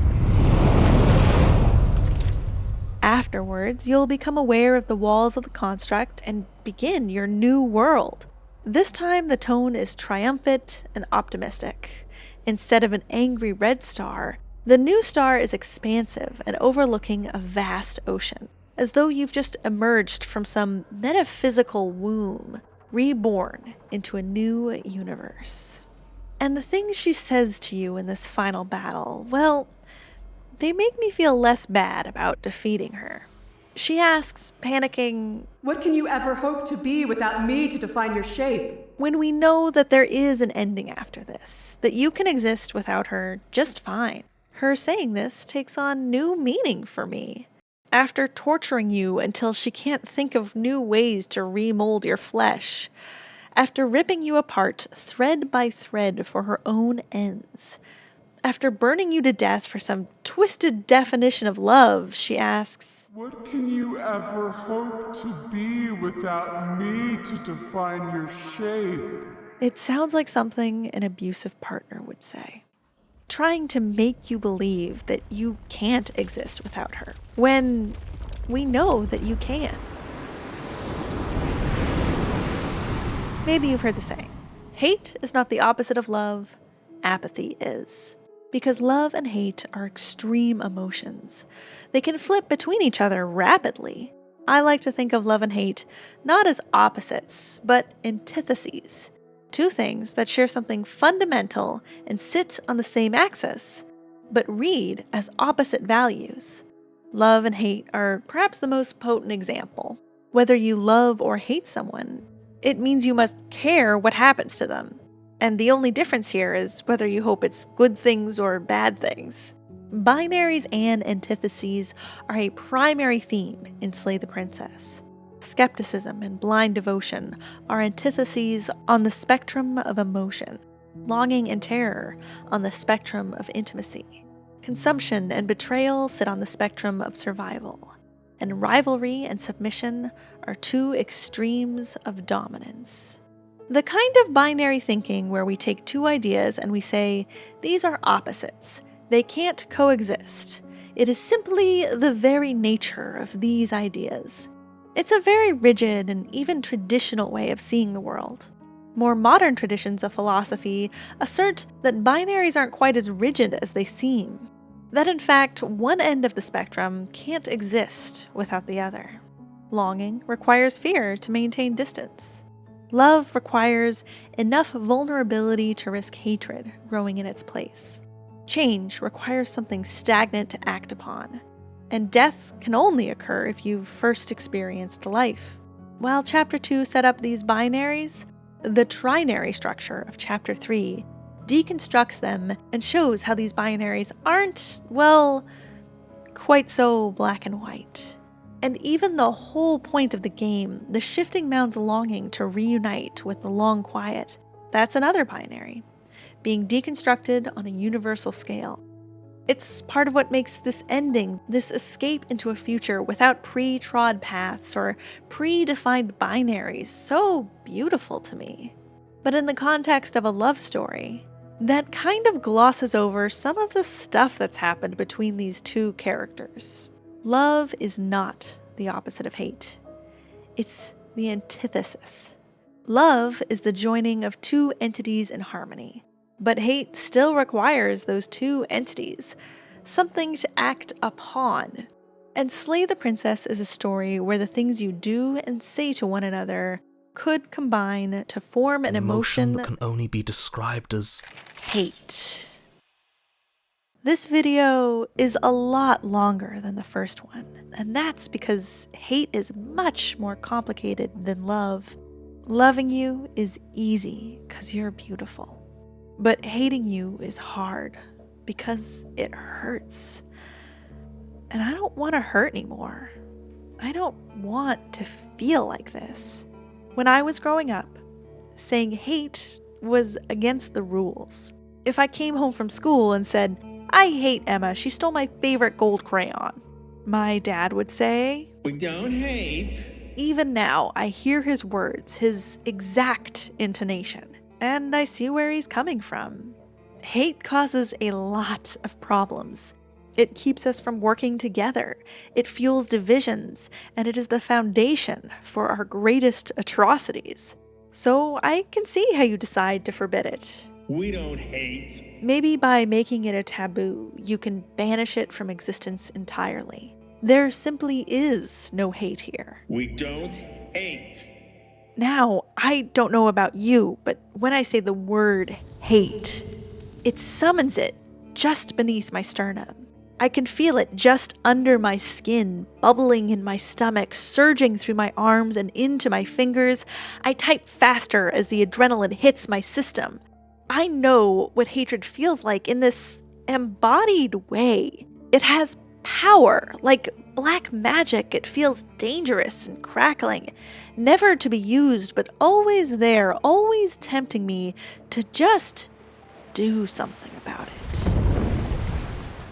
Afterwards, you'll become aware of the walls of the construct and begin your new world. This time the tone is triumphant and optimistic. Instead of an angry red star, the new star is expansive and overlooking a vast ocean, as though you've just emerged from some metaphysical womb, reborn into a new universe. And the things she says to you in this final battle, well, they make me feel less bad about defeating her. She asks, panicking, "What can you ever hope to be without me to define your shape?" When we know that there is an ending after this, that you can exist without her just fine. Her saying this takes on new meaning for me. After torturing you until she can't think of new ways to remold your flesh, after ripping you apart thread by thread for her own ends, after burning you to death for some twisted definition of love, she asks, "What can you ever hope to be without me to define your shape?" It sounds like something an abusive partner would say. Trying to make you believe that you can't exist without her, when we know that you can. Maybe you've heard the saying, hate is not the opposite of love, apathy is. Because love and hate are extreme emotions. They can flip between each other rapidly. I like to think of love and hate not as opposites, but antitheses. 2 things that share something fundamental and sit on the same axis, but read as opposite values. Love and hate are perhaps the most potent example. Whether you love or hate someone, it means you must care what happens to them. And the only difference here is whether you hope it's good things or bad things. Binaries and antitheses are a primary theme in Slay the Princess. Skepticism and blind devotion are antitheses on the spectrum of emotion. Longing and terror on the spectrum of intimacy. Consumption and betrayal sit on the spectrum of survival. And rivalry and submission are 2 extremes of dominance. The kind of binary thinking where we take 2 ideas and we say, these are opposites, they can't coexist. It is simply the very nature of these ideas. It's a very rigid and even traditional way of seeing the world. More modern traditions of philosophy assert that binaries aren't quite as rigid as they seem. That in fact, one end of the spectrum can't exist without the other. Longing requires fear to maintain distance. Love requires enough vulnerability to risk hatred growing in its place. Change requires something stagnant to act upon. and death can only occur if you've first experienced life. While Chapter 2 set up these binaries, the trinary structure of Chapter 3 deconstructs them and shows how these binaries aren't, well, quite so black and white. And even the whole point of the game, the shifting mound's longing to reunite with the long quiet, that's another binary, being deconstructed on a universal scale. It's part of what makes this ending, this escape into a future without pre-trod paths or predefined binaries, so beautiful to me. But in the context of a love story, that kind of glosses over some of the stuff that's happened between these two characters. Love is not the opposite of hate. It's the antithesis. Love is the joining of two entities in harmony. But hate still requires those two entities, something to act upon. And Slay the Princess is a story where the things you do and say to one another could combine to form an emotion that can only be described as hate. This video is a lot longer than the first one, and that's because hate is much more complicated than love. Loving you is easy because you're beautiful. But hating you is hard because it hurts. And I don't want to hurt anymore. I don't want to feel like this. When I was growing up, saying hate was against the rules. If I came home from school and said, "I hate Emma, she stole my favorite gold crayon," my dad would say, "We don't hate." Even now, I hear his words, his exact intonation, and I see where he's coming from. Hate causes a lot of problems. It keeps us from working together. It fuels divisions, and it is the foundation for our greatest atrocities. So I can see how you decide to forbid it. We don't hate. Maybe by making it a taboo, you can banish it from existence entirely. There simply is no hate here. We don't hate. Now, I don't know about you, but when I say the word hate, it summons it just beneath my sternum. I can feel it just under my skin, bubbling in my stomach, surging through my arms and into my fingers. I type faster as the adrenaline hits my system. I know what hatred feels like in this embodied way. It has power, like black magic. It feels dangerous and crackling, never to be used, but always there, always tempting me to just do something about it.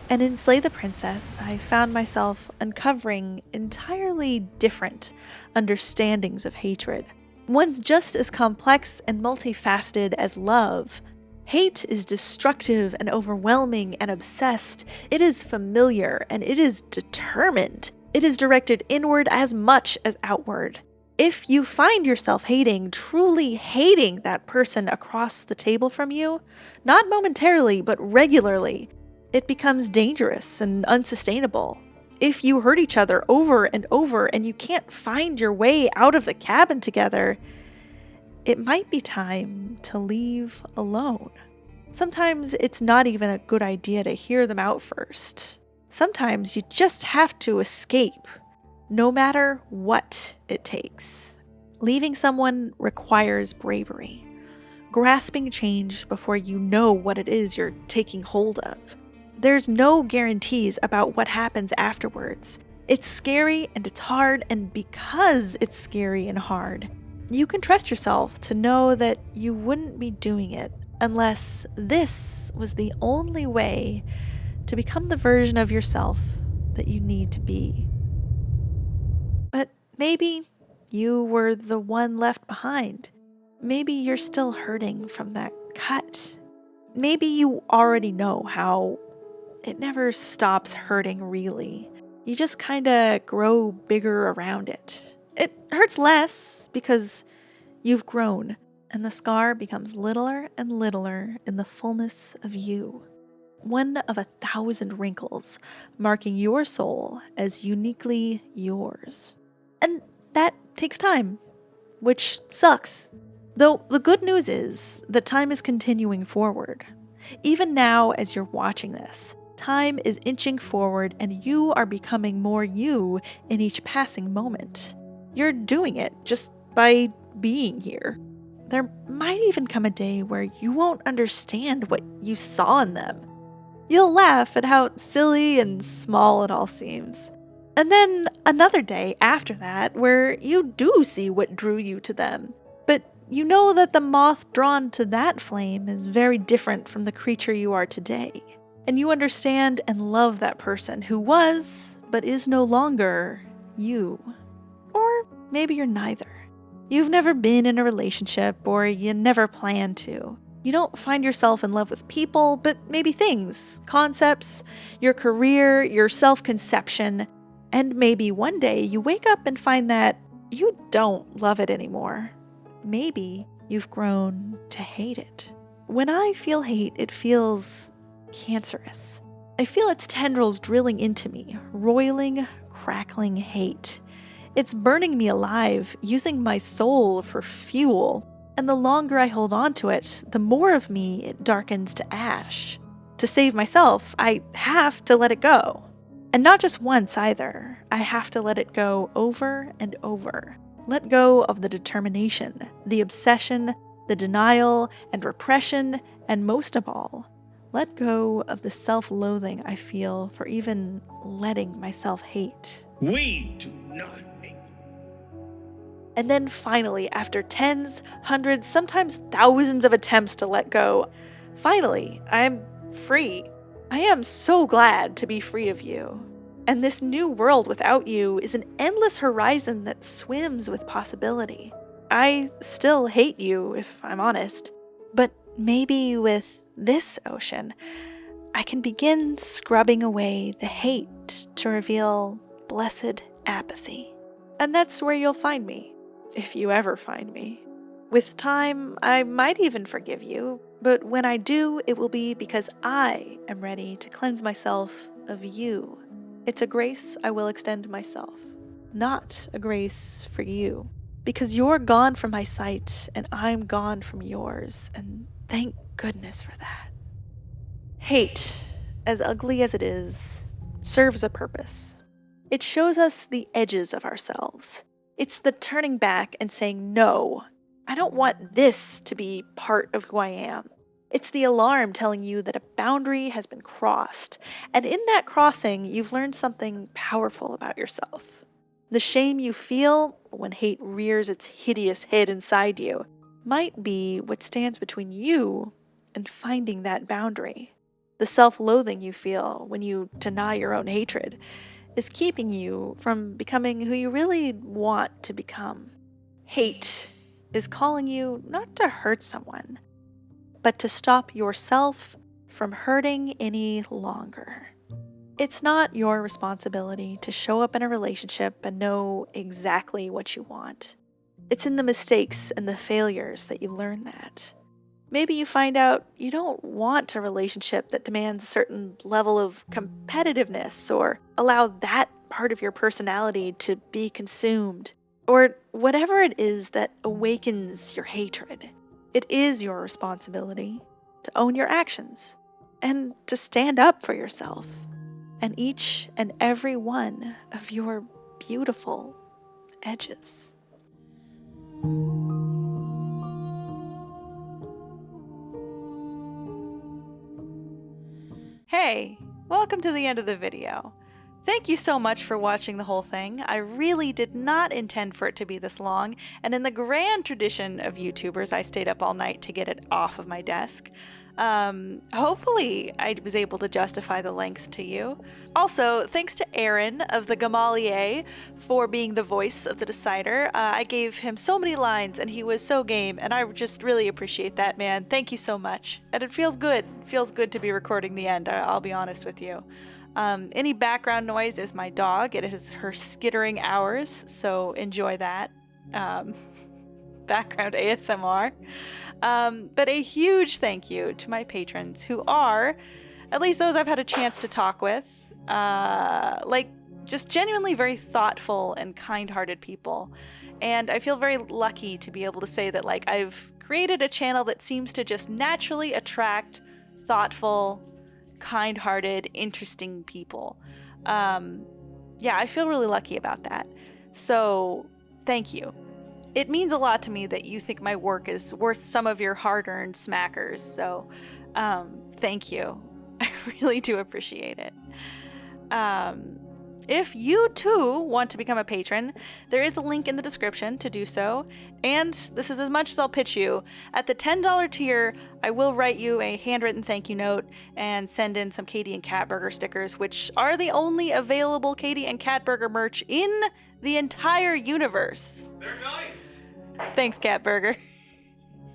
And in Slay the Princess, I found myself uncovering entirely different understandings of hatred. One's just as complex and multifaceted as love. Hate is destructive and overwhelming and obsessed. It is familiar and it is determined. It is directed inward as much as outward. If you find yourself hating, truly hating that person across the table from you, not momentarily, but regularly, it becomes dangerous and unsustainable. If you hurt each other over and over and you can't find your way out of the cabin together, it might be time to leave alone. Sometimes it's not even a good idea to hear them out first. Sometimes you just have to escape, no matter what it takes. Leaving someone requires bravery, grasping change before you know what it is you're taking hold of. There's no guarantees about what happens afterwards. It's scary and it's hard, and because it's scary and hard, you can trust yourself to know that you wouldn't be doing it unless this was the only way to become the version of yourself that you need to be. But maybe you were the one left behind. Maybe you're still hurting from that cut. Maybe you already know how it never stops hurting, really. You just kinda grow bigger around it. It hurts less because you've grown, and the scar becomes littler and littler in the fullness of you. One of 1,000 wrinkles, marking your soul as uniquely yours. And that takes time, which sucks. Though the good news is that time is continuing forward. Even now, as you're watching this, Time is inching forward and you are becoming more you in each passing moment. You're doing it just by being here. There might even come a day where you won't understand what you saw in them. You'll laugh at how silly and small it all seems. And then another day after that where you do see what drew you to them. But you know that the moth drawn to that flame is very different from the creature you are today. And you understand and love that person who was, but is no longer, you. Or maybe you're neither. You've never been in a relationship, or you never plan to. You don't find yourself in love with people, but maybe things, concepts, your career, your self-conception, and maybe one day you wake up and find that you don't love it anymore. Maybe you've grown to hate it. When I feel hate, it feels cancerous. I feel its tendrils drilling into me, roiling, crackling hate. It's burning me alive, using my soul for fuel, and the longer I hold on to it, the more of me it darkens to ash. To save myself, I have to let it go. And not just once either. I have to let it go over and over. Let go of the determination, the obsession, the denial and repression, and most of all, let go of the self-loathing I feel for even letting myself hate. We do not hate. And then finally, after tens, hundreds, sometimes thousands of attempts to let go, finally, I'm free. I am so glad to be free of you. And this new world without you is an endless horizon that swims with possibility. I still hate you, if I'm honest, but maybe with this ocean, I can begin scrubbing away the hate to reveal blessed apathy. And that's where you'll find me, if you ever find me. With time, I might even forgive you, but when I do, it will be because I am ready to cleanse myself of you. It's a grace I will extend myself, not a grace for you, because you're gone from my sight and I'm gone from yours, and thank goodness for that. Hate, as ugly as it is, serves a purpose. It shows us the edges of ourselves. It's the turning back and saying, no, I don't want this to be part of who I am. It's the alarm telling you that a boundary has been crossed, and in that crossing, you've learned something powerful about yourself. The shame you feel when hate rears its hideous head inside you might be what stands between you and finding that boundary. The self-loathing you feel when you deny your own hatred is keeping you from becoming who you really want to become. Hate is calling you not to hurt someone, but to stop yourself from hurting any longer. It's not your responsibility to show up in a relationship and know exactly what you want. It's in the mistakes and the failures that you learn that. Maybe you find out you don't want a relationship that demands a certain level of competitiveness or allow that part of your personality to be consumed, or whatever it is that awakens your hatred. It is your responsibility to own your actions and to stand up for yourself and each and every one of your beautiful edges. Hey, welcome to the end of the video. Thank you so much for watching the whole thing. I really did not intend for it to be this long, and in the grand tradition of YouTubers, I stayed up all night to get it off of my desk. Hopefully I was able to justify the length to you. Also, thanks to Aaron of the Gamalier for being the voice of the decider. I gave him so many lines and he was so game, and I just really appreciate that, man. Thank you so much. And it feels good. It feels good to be recording the end, I'll be honest with you. Any background noise is my dog. It is her skittering hours, so enjoy that. Background ASMR. But a huge thank you to my patrons who are, at least those I've had a chance to talk with, just genuinely very thoughtful and kind-hearted people. And I feel very lucky to be able to say that I've created a channel that seems to just naturally attract thoughtful, kind-hearted, interesting people. Yeah, I feel really lucky about that. So, thank you. It means a lot to me that you think my work is worth some of your hard-earned smackers. So, thank you. I really do appreciate it. If you too want to become a patron, there is a link in the description to do so. And this is as much as I'll pitch you. At the $10 tier, I will write you a handwritten thank you note and send in some Katie and Catburger stickers, which are the only available Katie and Catburger merch in the entire universe. They're nice. Thanks, Catburger.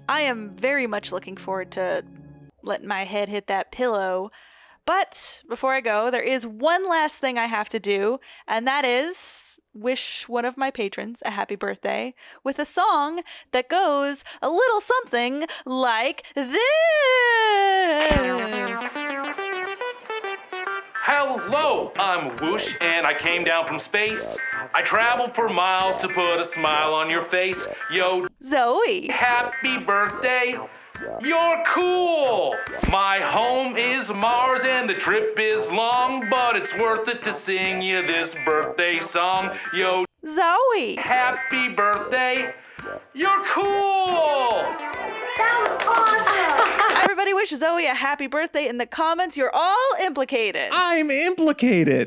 I am very much looking forward to letting my head hit that pillow. But before I go, there is one last thing I have to do, and that is wish one of my patrons a happy birthday with a song that goes a little something like this. Hello, I'm Whoosh, and I came down from space. I traveled for miles to put a smile on your face. Yo, Zoe. Happy birthday. You're cool! My home is Mars and the trip is long, but it's worth it to sing you this birthday song. Yo, Zoe! Happy birthday! You're cool! That was awesome! Everybody wish Zoe a happy birthday in the comments. You're all implicated. I'm implicated!